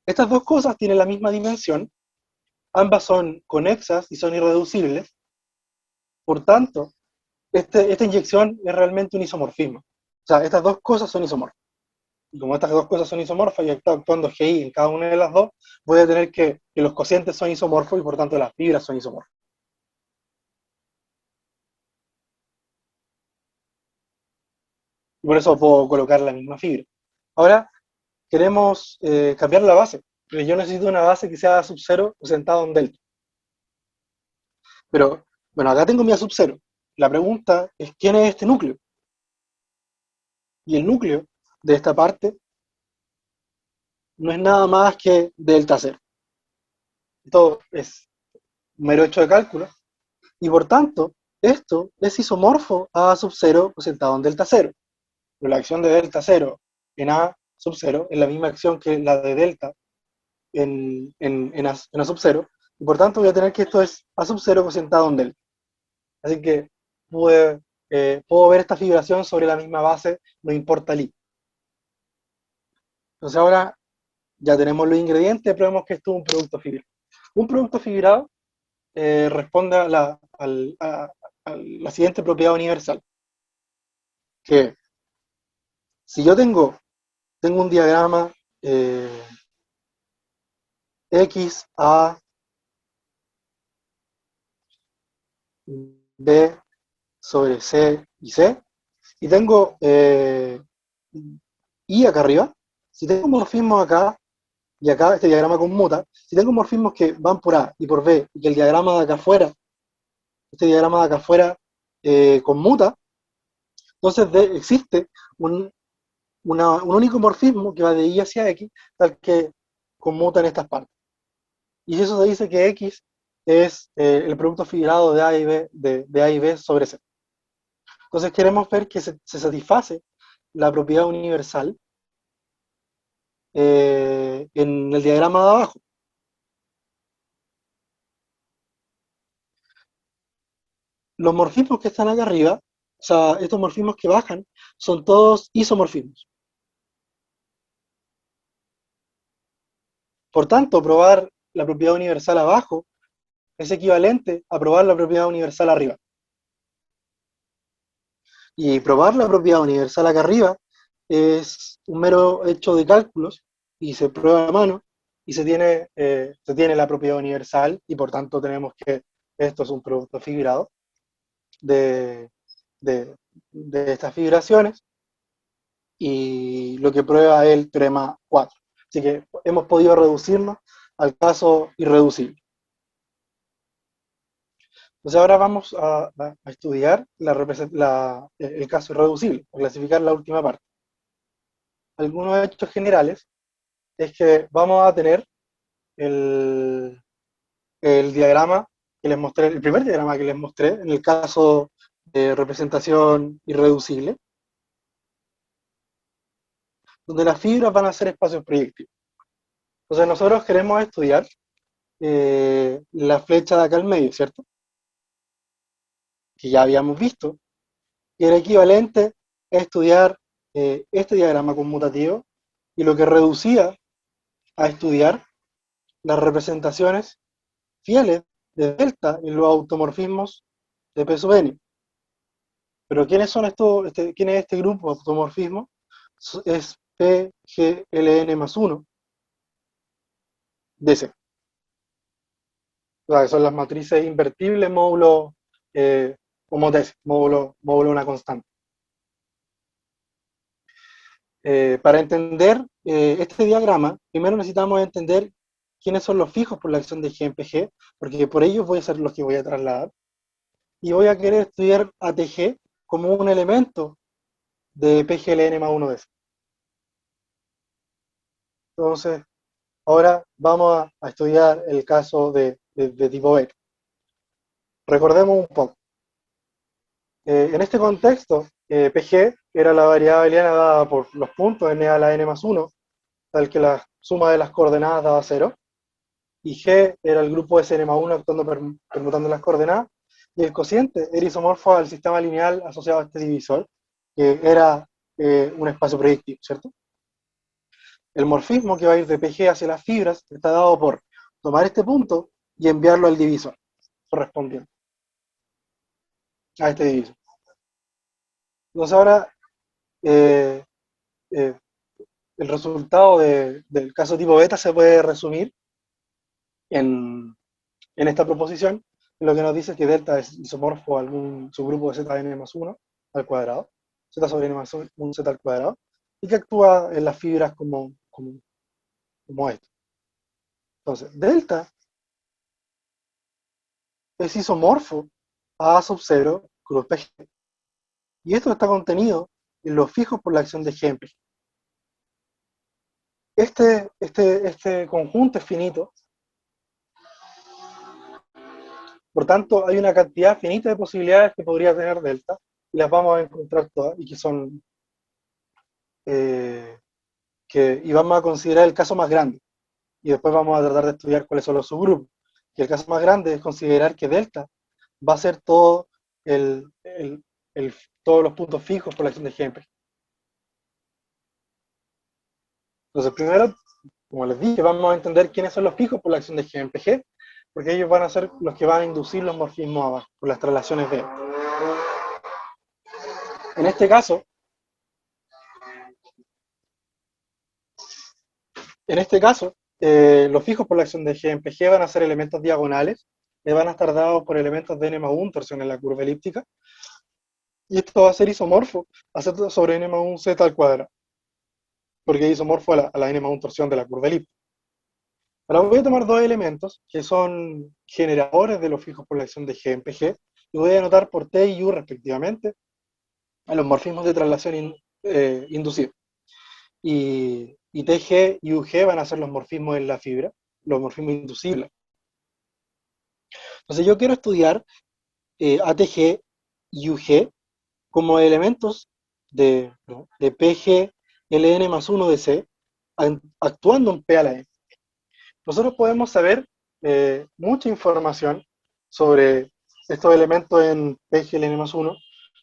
Estas dos cosas tienen la misma dimensión, ambas son conexas y son irreducibles, por tanto, esta inyección es realmente un isomorfismo. O sea, estas dos cosas son isomorfas. Y como estas dos cosas son isomorfas y está actuando GI en cada una de las dos, voy a tener que los cocientes son isomorfos y por tanto las fibras son isomorfas. Y por eso puedo colocar la misma fibra. Ahora, queremos cambiar la base. Pero yo necesito una base que sea sub 0 o sentada en delta. Pero, bueno, acá tengo mi A sub 0. La pregunta es, ¿quién es este núcleo? Y el núcleo de esta parte no es nada más que delta 0. Esto es un mero hecho de cálculo. Y por tanto, esto es isomorfo a A sub 0 presentado en delta 0. Pero la acción de delta 0 en A sub 0 es la misma acción que la de delta en A sub 0. Y por tanto voy a tener que esto es A sub 0 presentado en delta. Así que puedo ver esta fibración sobre la misma base, no importa el I. Entonces ahora ya tenemos los ingredientes, probemos que esto es un producto fibrado. Un producto fibrado responde a la siguiente propiedad universal, que si yo tengo un diagrama X, A, B sobre C y C, y tengo I acá arriba, si tengo morfismos acá, y acá este diagrama conmuta, si tengo morfismos que van por A y por B, y que el diagrama de acá afuera, este diagrama de acá afuera conmuta, entonces existe un único morfismo que va de Y hacia X, tal que conmuta en estas partes. Y eso se dice que X es el producto fibrado de A y B, de A y B sobre C. Entonces queremos ver que se satisface la propiedad universal en el diagrama de abajo. Los morfismos que están acá arriba, o sea, estos morfismos que bajan, son todos isomorfismos. Por tanto, probar la propiedad universal abajo es equivalente a probar la propiedad universal arriba. Y probar la propiedad universal acá arriba es un mero hecho de cálculos y se prueba a mano y se tiene la propiedad universal y por tanto tenemos que esto es un producto fibrado de estas fibraciones y lo que prueba es el teorema 4. Así que hemos podido reducirnos al caso irreducible. Entonces ahora vamos a estudiar el caso irreducible, a clasificar la última parte. Algunos hechos generales es que vamos a tener el diagrama que les mostré, el primer diagrama que les mostré, en el caso de representación irreducible, donde las fibras van a ser espacios proyectivos. Entonces nosotros queremos estudiar la flecha de acá al medio, ¿cierto? Que ya habíamos visto, y era equivalente a estudiar este diagrama conmutativo y lo que reducía a estudiar las representaciones fieles de delta en los automorfismos de P sub n. Pero ¿quiénes son quién es este grupo de automorfismos? Es PGLN más 1 de C. O sea, que son las matrices invertibles módulo homotese, módulo una constante. Para entender este diagrama, primero necesitamos entender quiénes son los fijos por la acción de G en PG, porque por ellos voy a ser los que voy a trasladar. Y voy a querer estudiar a TG como un elemento de PGLN más 1 de C. Entonces, ahora vamos a estudiar el caso de tipo B. Recordemos un poco. En este contexto, PG era la variedad abeliana dada por los puntos n a la n más 1, tal que la suma de las coordenadas daba 0, y G era el grupo Sn más 1 actuando permutando las coordenadas, y el cociente era isomorfo al sistema lineal asociado a este divisor, que era un espacio proyectivo, ¿cierto? El morfismo que va a ir de PG hacia las fibras está dado por tomar este punto y enviarlo al divisor correspondiente a este divisor. Entonces ahora eh, eh, el resultado del caso tipo beta se puede resumir en esta proposición, lo que nos dice que delta es isomorfo a algún subgrupo de zn más 1 al cuadrado, z sobre n más 1 z al cuadrado, y que actúa en las fibras como esto. Entonces, delta es isomorfo a A sub 0 cruz PG. Y esto está contenido en los fijos por la acción de G en PG. Este conjunto es finito. Por tanto, hay una cantidad finita de posibilidades que podría tener delta, y las vamos a encontrar todas, y que son y vamos a considerar el caso más grande. Y después vamos a tratar de estudiar cuáles son los subgrupos. Y el caso más grande es considerar que delta va a ser todo todos los puntos fijos por la acción de G en PG. Entonces, primero, como les dije, vamos a entender quiénes son los fijos por la acción de G en PG, porque ellos van a ser los que van a inducir los morfismos abajo, por las traslaciones B. En este caso, los fijos por la acción de G en PG van a ser elementos diagonales, que van a estar dados por elementos de n más 1 torsión en la curva elíptica, y esto va a ser isomorfo a z sobre n más 1 z al cuadrado, porque es isomorfo a la n más 1 torsión de la curva elíptica. Ahora voy a tomar dos elementos que son generadores de los fijos por la acción de G en PG, y voy a anotar por T y U respectivamente a los morfismos de traslación inducidos. Y TG y UG van a ser los morfismos en la fibra, los morfismos inducibles. Entonces yo quiero estudiar ATG y UG como elementos de PG LN más 1 de C actuando en P a la N. Nosotros podemos saber mucha información sobre estos elementos en PGLN más 1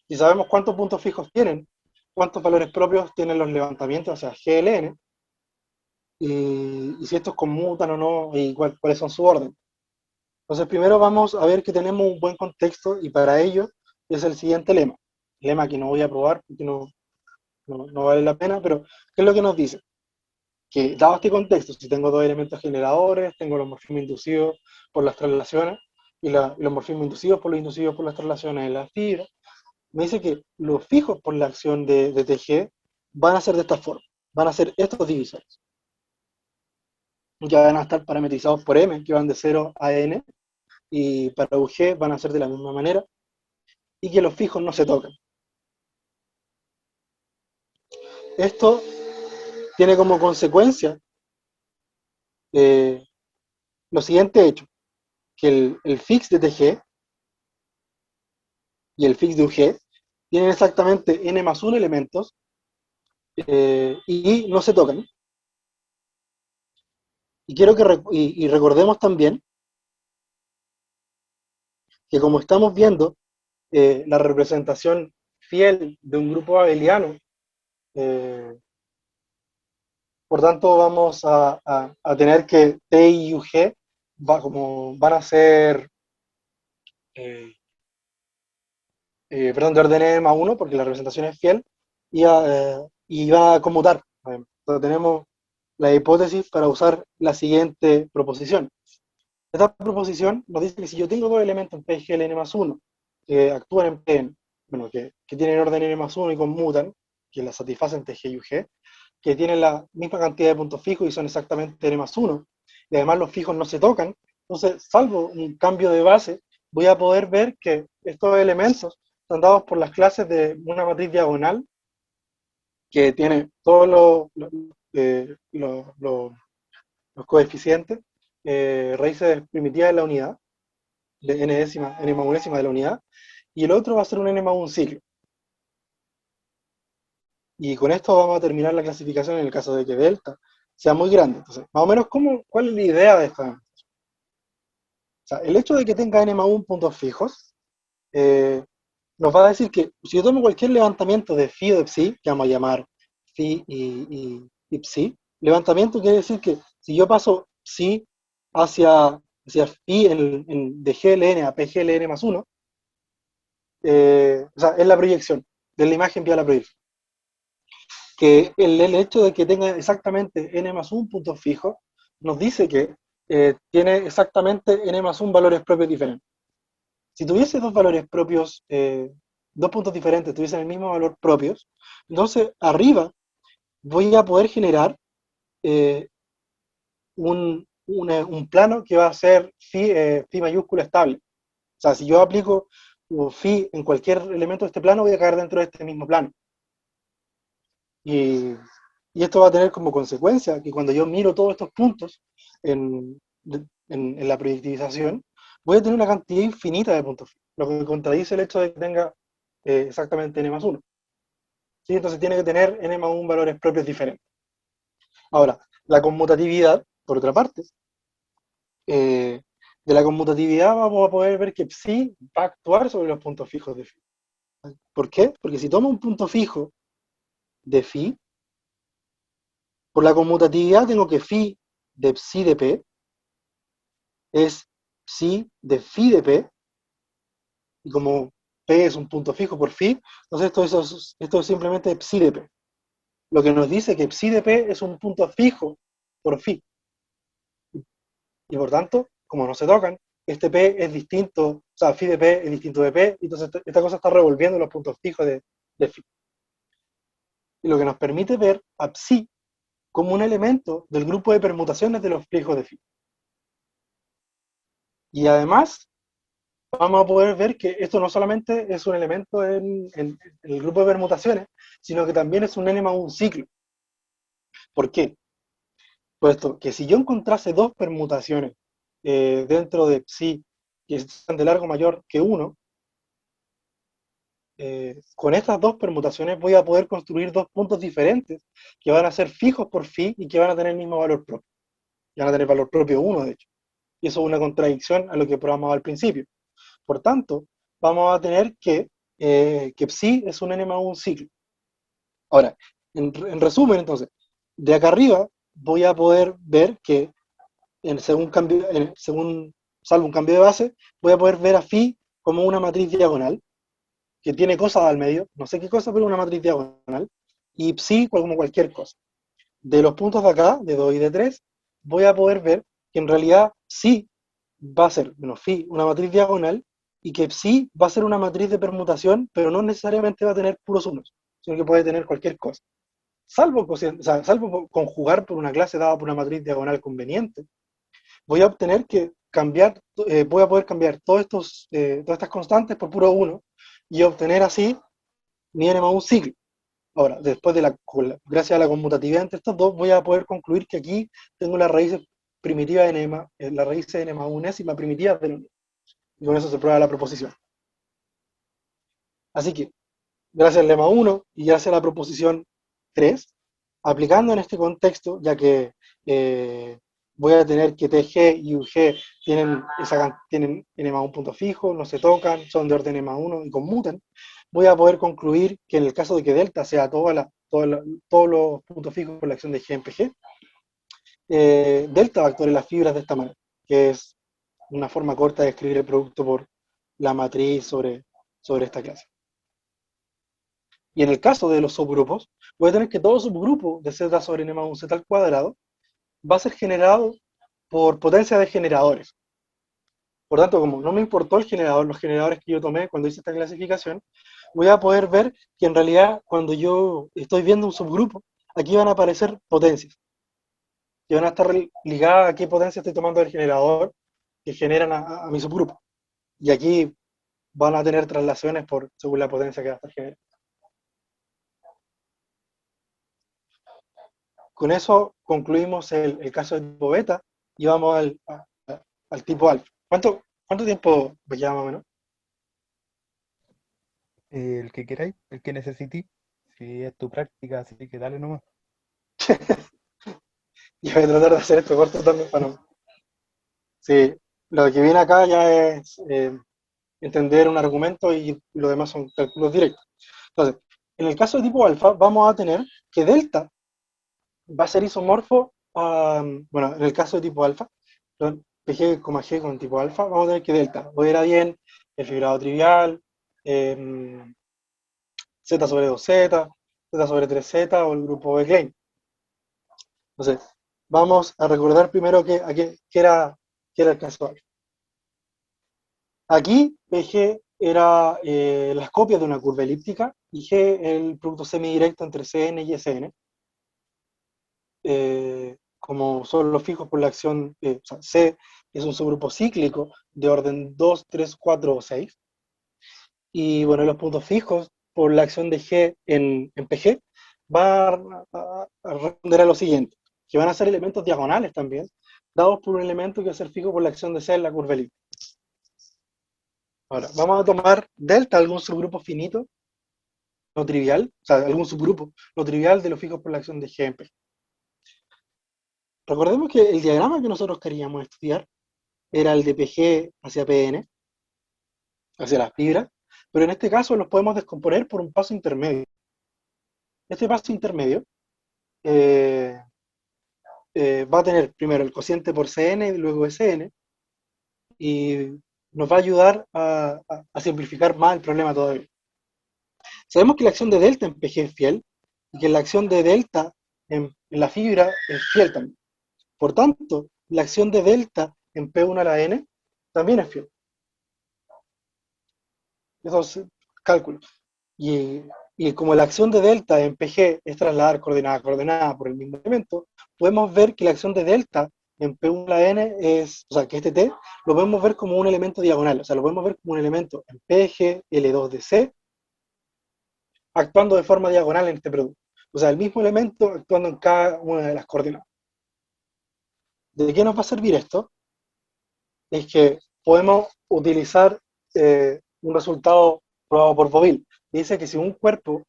y sabemos cuántos puntos fijos tienen, cuántos valores propios tienen los levantamientos, o sea, GLN, y si estos conmutan o no, y cuáles son su orden. Entonces, primero vamos a ver que tenemos un buen contexto, y para ello es el siguiente lema que no voy a probar porque no vale la pena, pero ¿qué es lo que nos dice? Que dado este contexto, si tengo dos elementos generadores, tengo los morfismos inducidos por las traslaciones, y los morfismos inducidos por los inducidos por las traslaciones en la fibra, me dice que los fijos por la acción de TG van a ser de esta forma, van a ser estos divisores, que van a estar parametrizados por M, que van de 0 a N, y para UG van a ser de la misma manera, y que los fijos no se tocan. Esto tiene como consecuencia lo siguiente hecho, que el fix de TG y el fix de UG tienen exactamente n más 1 elementos y no se tocan. Y quiero que recordemos también que como estamos viendo la representación fiel de un grupo abeliano, por tanto vamos a tener que T y UG van a ser de orden n más 1 porque la representación es fiel y va a conmutar. Entonces tenemos la hipótesis para usar la siguiente proposición. Esta proposición nos dice que si yo tengo dos elementos en PGLN más 1 que actúan en PN, bueno, que tienen orden n más 1 y conmutan, que la satisfacen TG y UG, que tienen la misma cantidad de puntos fijos y son exactamente n más 1, y además los fijos no se tocan, entonces, salvo un cambio de base, voy a poder ver que estos elementos están dados por las clases de una matriz diagonal que tiene todos los coeficientes, raíces primitivas de la unidad, de n más unésima de la unidad, y el otro va a ser un n más un ciclo. Y con esto vamos a terminar la clasificación en el caso de que delta sea muy grande. Entonces, más o menos, ¿cuál es la idea de esta? O sea, el hecho de que tenga n más 1 puntos fijos eh, nos va a decir que si yo tomo cualquier levantamiento de phi o de psi, que vamos a llamar phi y psi, levantamiento quiere decir que si yo paso psi hacia phi de gln a pgln más 1, o sea, es la proyección de la imagen vía la proyección. Que el hecho de que tenga exactamente n más 1 puntos fijos nos dice que tiene exactamente n más 1 valores propios diferentes. Si tuviese dos valores propios, dos puntos diferentes, tuviesen el mismo valor propios, entonces arriba voy a poder generar eh, un plano que va a ser phi mayúscula estable. O sea, si yo aplico phi en cualquier elemento de este plano, voy a caer dentro de este mismo plano. Y, y esto va a tener como consecuencia que cuando yo miro todos estos puntos en, en la proyectivización, voy a tener una cantidad infinita de puntos fijos, lo que contradice el hecho de que tenga exactamente n más 1. ¿Sí? Entonces tiene que tener n más 1 valores propios diferentes. Ahora, la conmutatividad, por otra parte, de la conmutatividad vamos a poder ver que psi va a actuar sobre los puntos fijos de phi. ¿Por qué? Porque si tomo un punto fijo de phi, por la conmutatividad tengo que phi de psi de p es psi de phi de p, y como p es un punto fijo por phi, entonces esto es simplemente psi de p. Lo que nos dice que psi de p es un punto fijo por phi. Y por tanto, como no se tocan, este P es distinto, o sea, phi de P es distinto de P, y entonces esta cosa está revolviendo los puntos fijos de phi. Y lo que nos permite ver a psi como un elemento del grupo de permutaciones de los fijos de phi. Y además, vamos a poder ver que esto no solamente es un elemento en el grupo de permutaciones, sino que también es un n más un ciclo. ¿Por qué? Puesto que si yo encontrase dos permutaciones dentro de psi que están de largo mayor que 1, con estas dos permutaciones voy a poder construir dos puntos diferentes que van a ser fijos por phi y que van a tener el mismo valor propio. Y van a tener valor propio 1, de hecho. Y eso es una contradicción a lo que probamos al principio. Por tanto, vamos a tener que psi es un n más un ciclo. Ahora, en resumen, entonces, de acá arriba voy a poder ver que según salvo un cambio de base, voy a poder ver a phi como una matriz diagonal que tiene cosas al medio, no sé qué cosa, pero una matriz diagonal, y psi como cualquier cosa. De los puntos de acá, de 2 y de 3, voy a poder ver que en realidad psi va a ser, bueno, phi, una matriz diagonal, y que psi va a ser una matriz de permutación, pero no necesariamente va a tener puros unos, sino que puede tener cualquier cosa. Salvo conjugar por una clase dada por una matriz diagonal conveniente, voy a obtener que cambiar, voy a poder cambiar todas estas constantes por puro 1 y obtener así mi n más un ciclo. Ahora, después gracias a la conmutatividad entre estos dos, voy a poder concluir que aquí tengo las raíces primitivas de n, la raíz de n más unésima primitiva de la unidad. Y con eso se prueba la proposición. Así que, gracias al lema 1 y gracias a la proposición 3, aplicando en este contexto, ya que voy a tener que TG y UG tienen n más un punto fijo, no se tocan, son de orden n más 1 y conmutan, voy a poder concluir que en el caso de que delta sea todos los puntos fijos por la acción de G en PG, delta va a actuar en las fibras de esta manera, que es una forma corta de escribir el producto por la matriz sobre esta clase. Y en el caso de los subgrupos, voy a tener que todo subgrupo de z sobre n más un z al cuadrado va a ser generado por potencia de generadores. Por tanto, como no me importó el generador, los generadores que yo tomé cuando hice esta clasificación, voy a poder ver que en realidad cuando yo estoy viendo un subgrupo, aquí van a aparecer potencias, que van a estar ligadas a qué potencia estoy tomando del generador que generan a mi subgrupo. Y aquí van a tener traslaciones según la potencia que va a estar generando. Con eso concluimos el caso del tipo beta y vamos al tipo alfa. ¿Cuánto tiempo lleva más o menos? El que queráis, el que necesite. Sí, es tu práctica, así que dale nomás. Y voy a tratar de hacer esto corto también para no. Sí, lo que viene acá ya es entender un argumento y lo demás son cálculos directos. Entonces, en el caso de tipo alfa, vamos a tener que delta va a ser isomorfo a, bueno, en el caso de tipo alfa, PG, G con tipo alfa, vamos a tener que delta o era bien el fibrado trivial, Z sobre 2Z, Z sobre 3Z o el grupo de Klein. Entonces, vamos a recordar primero qué era el caso alfa. Aquí PG era las copias de una curva elíptica y G el producto semidirecto entre Cn y Sn. Como son los fijos por la acción, o sea, C es un subgrupo cíclico de orden 2, 3, 4 o 6. Y bueno, los puntos fijos por la acción de G en PG va a responder a lo siguiente, que van a ser elementos diagonales también, dados por un elemento que va a ser fijo por la acción de C en la curva elíptica. Ahora, vamos a tomar delta, algún subgrupo finito, no trivial, o sea, algún subgrupo no trivial de los fijos por la acción de G en PG. Recordemos que el diagrama que nosotros queríamos estudiar era el de PG hacia PN, hacia las fibras, pero en este caso los podemos descomponer por un paso intermedio. Este paso intermedio eh, va a tener primero el cociente por Cn y luego Sn, y nos va a ayudar a simplificar más el problema todavía. Sabemos que la acción de delta en PG es fiel, y que la acción de delta en la fibra es fiel también. Por tanto, la acción de delta en P1 a la N también es fiel. Esos cálculos. Y, y como la acción de delta en PG es trasladar coordenada a coordenada por el mismo elemento, podemos ver que la acción de delta en P1 a la N es, o sea, que este T lo podemos ver como un elemento diagonal, o sea, lo podemos ver como un elemento en PG L2 de C, actuando de forma diagonal en este producto. O sea, el mismo elemento actuando en cada una de las coordenadas. ¿De qué nos va a servir esto? Es que podemos utilizar un resultado probado por Boville. Dice que si un cuerpo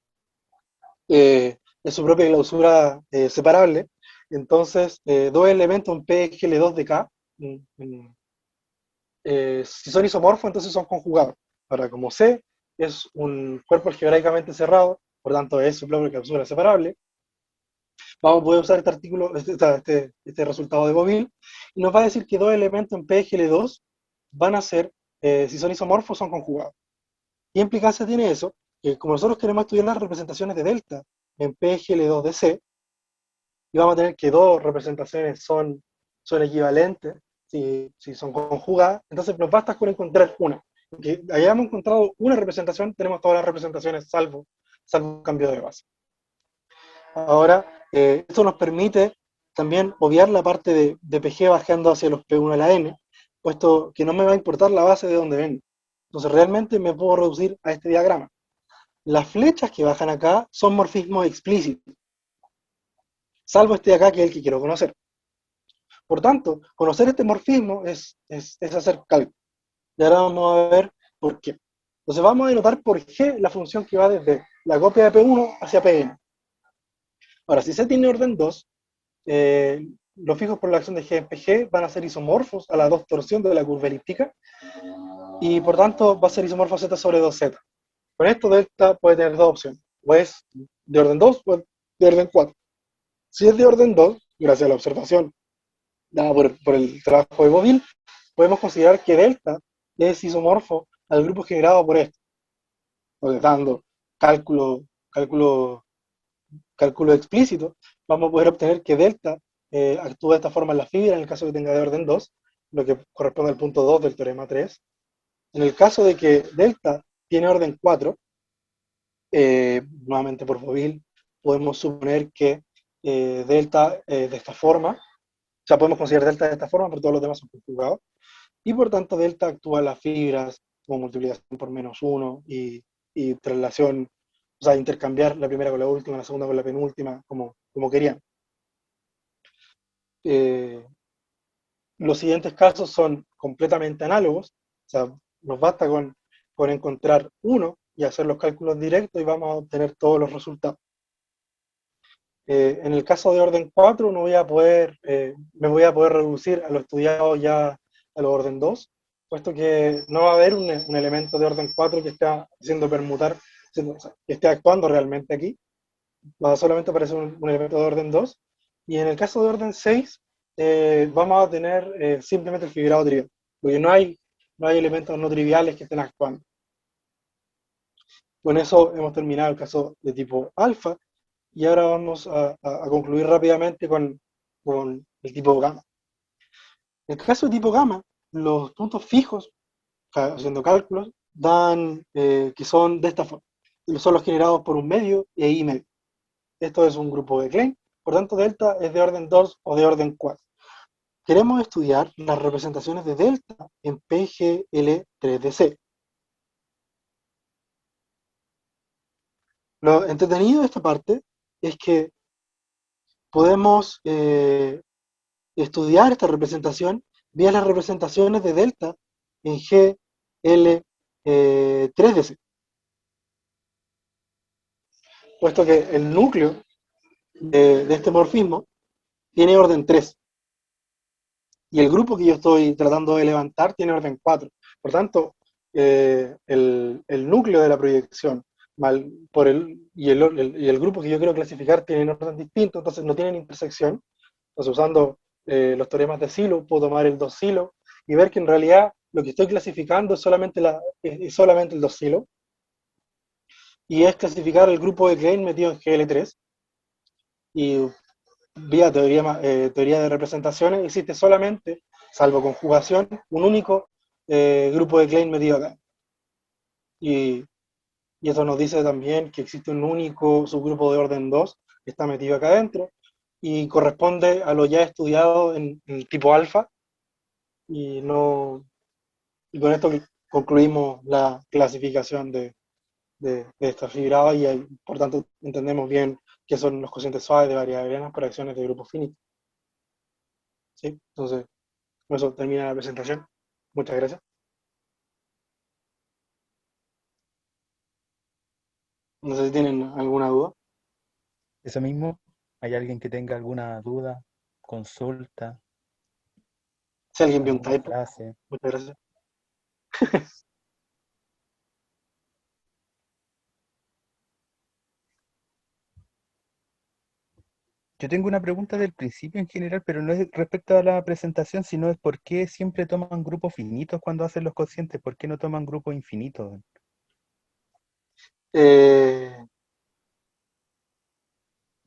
es su propia clausura separable, entonces dos elementos en PGL2 de K, si son isomorfos, entonces son conjugados. Ahora, como C es un cuerpo algebraicamente cerrado, por tanto es su propia clausura separable, vamos a poder usar este artículo, este resultado de Boville, y nos va a decir que dos elementos en PGL2 van a ser, si son isomorfos, son conjugados. ¿Qué implicancia tiene eso? Que como nosotros queremos estudiar las representaciones de delta en PGL2 de C, y vamos a tener que dos representaciones son equivalentes, si son conjugadas, entonces nos basta con encontrar una. Que hayamos encontrado una representación, tenemos todas las representaciones salvo un cambio de base. Ahora, esto nos permite también obviar la parte de PG bajando hacia los P1 a la N, puesto que no me va a importar la base de donde venga. Entonces realmente me puedo reducir a este diagrama. Las flechas que bajan acá son morfismos explícitos, salvo este de acá que es el que quiero conocer. Por tanto, conocer este morfismo es hacer cálculo. Y ahora vamos a ver por qué. Entonces vamos a denotar por G la función que va desde la copia de P1 hacia Pn. Ahora, si C tiene orden 2, los fijos por la acción de G en PG van a ser isomorfos a la 2 torsión de la curva elíptica, y por tanto va a ser isomorfo Z sobre 2Z. Con esto delta puede tener dos opciones, o es de orden 2 o es de orden 4. Si es de orden 2, gracias a la observación dada por el trabajo de Boville, podemos considerar que delta es isomorfo al grupo generado por esto. Entonces, dando cálculo, cálculo, cálculo explícito, vamos a poder obtener que delta actúa de esta forma en la fibra en el caso de que tenga de orden 2, lo que corresponde al punto 2 del teorema 3. En el caso de que delta tiene orden 4, nuevamente por Boville, podemos suponer que delta de esta forma, o sea, podemos considerar delta de esta forma, pero todos los demás son conjugados, y por tanto delta actúa en las fibras como multiplicación por -1 y traslación, o sea, intercambiar la primera con la última, la segunda con la penúltima, como querían. Los siguientes casos son completamente análogos, o sea, nos basta con encontrar uno y hacer los cálculos directos y vamos a obtener todos los resultados. En el caso de orden 4 no voy a poder, me voy a poder reducir a lo estudiado ya a lo orden 2, puesto que no va a haber un elemento de orden 4 que esté haciendo permutar, o sea, que esté actuando realmente aquí, va a solamente aparecer un elemento de orden 2, y en el caso de orden 6 vamos a tener simplemente el fibrado trivial, porque no hay elementos no triviales que estén actuando. Con eso hemos terminado el caso de tipo alfa, y ahora vamos a concluir rápidamente con el tipo gamma. En el caso de tipo gamma, los puntos fijos, haciendo cálculos, dan que son de esta forma. Son los generados por un medio e I medio. Esto es un grupo de Klein, por tanto delta es de orden 2 o de orden 4. Queremos estudiar las representaciones de delta en PGL3DC. Lo entretenido de esta parte es que podemos estudiar esta representación vía las representaciones de delta en GL3DC, puesto que el núcleo de este morfismo tiene orden 3 y el grupo que yo estoy tratando de levantar tiene orden 4. Por tanto, el núcleo de la proyección y el grupo que yo quiero clasificar tienen orden distinto, entonces no tienen intersección. Entonces, usando los teoremas de Silo, puedo tomar el 2 Silo y ver que en realidad lo que estoy clasificando es solamente el 2 Silo, y es clasificar el grupo de Klein metido en GL3, y vía teoría de representaciones existe solamente, salvo conjugación, un único grupo de Klein metido acá. Y eso nos dice también que existe un único subgrupo de orden 2 que está metido acá adentro, y corresponde a lo ya estudiado en el tipo alfa, y con esto concluimos la clasificación de esta fibrada, y por tanto entendemos bien qué son los cocientes suaves de variables por acciones de grupos finitos. ¿Sí? Entonces, con eso termina la presentación. Muchas gracias. No sé si tienen alguna duda. Eso mismo, ¿hay alguien que tenga alguna duda, consulta, Si alguien vio un alguna typo, frase? muchas gracias. Yo tengo una pregunta del principio en general, pero no es respecto a la presentación, sino es por qué siempre toman grupos finitos cuando hacen los cocientes, ¿por qué no toman grupos infinitos? Eh,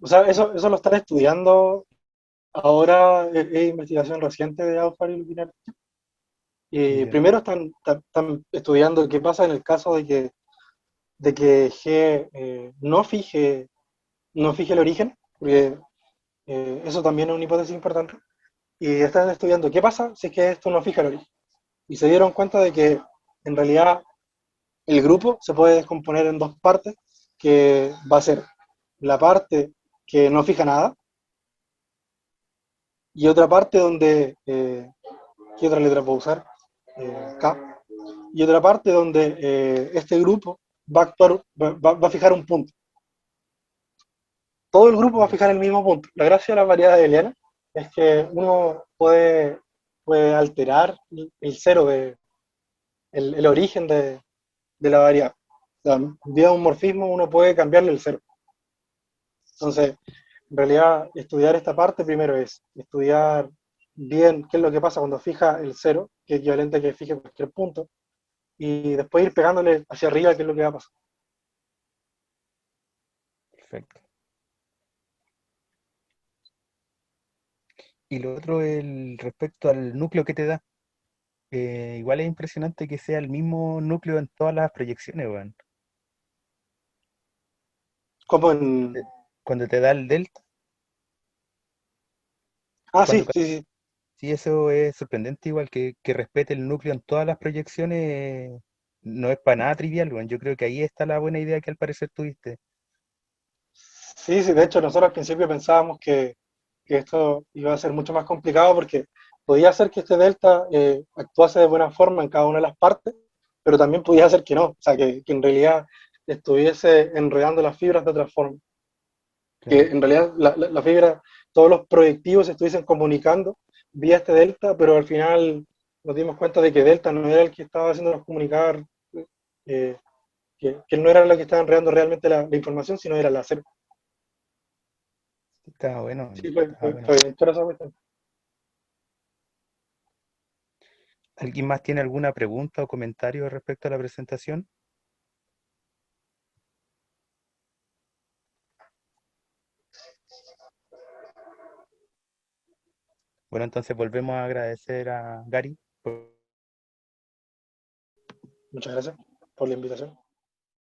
o sea, eso lo están estudiando ahora, es investigación reciente de Alfaro y Lupinar. Ya, Primero están estudiando qué pasa en el caso de que G no fije el origen, porque eso también es una hipótesis importante. Y están estudiando qué pasa si es que esto no fija el origen. Y se dieron cuenta de que en realidad el grupo se puede descomponer en dos partes, que va a ser la parte que no fija nada y otra parte donde, ¿qué otra letra puedo usar? K. Y otra parte donde este grupo va a actuar, va a fijar un punto. Todo el grupo va a ya, fijar el mismo punto. La gracia de la variedad de Eliana es que uno puede alterar el cero, el origen de la variable. O sea, vía un morfismo uno puede cambiarle el cero. Entonces, en realidad, estudiar esta parte primero es estudiar bien qué es lo que pasa cuando fija el cero, que es equivalente a que fije cualquier punto, y después ir pegándole hacia arriba qué es lo que va a pasar. perfecto. Y lo otro, respecto al núcleo que te da. Igual es impresionante que sea el mismo núcleo en todas las proyecciones, weón. Como en... Eh, Cuando te da el delta, Ah, cuando sí, sí, sí. sí, eso es sorprendente, igual que respete el núcleo en todas las proyecciones, no es para nada trivial, weón. Yo creo que ahí está la buena idea que al parecer tuviste. Sí, sí, de hecho nosotros al principio pensábamos que esto iba a ser mucho más complicado porque podía ser que este delta actuase de buena forma en cada una de las partes, pero también podía hacer que no, o sea, que en realidad estuviese enredando las fibras de otra forma, que claro. en realidad la fibra, todos los proyectivos se estuviesen comunicando vía este delta, pero al final nos dimos cuenta de que delta no era el que estaba haciéndonos comunicar, eh, que no era la que estaba enredando realmente la información, sino era la láser. Está bueno, Sí, está bueno. fue interesante. ¿Alguien más tiene alguna pregunta o comentario respecto a la presentación? Bueno, entonces volvemos a agradecer a Gary por Muchas gracias por la invitación.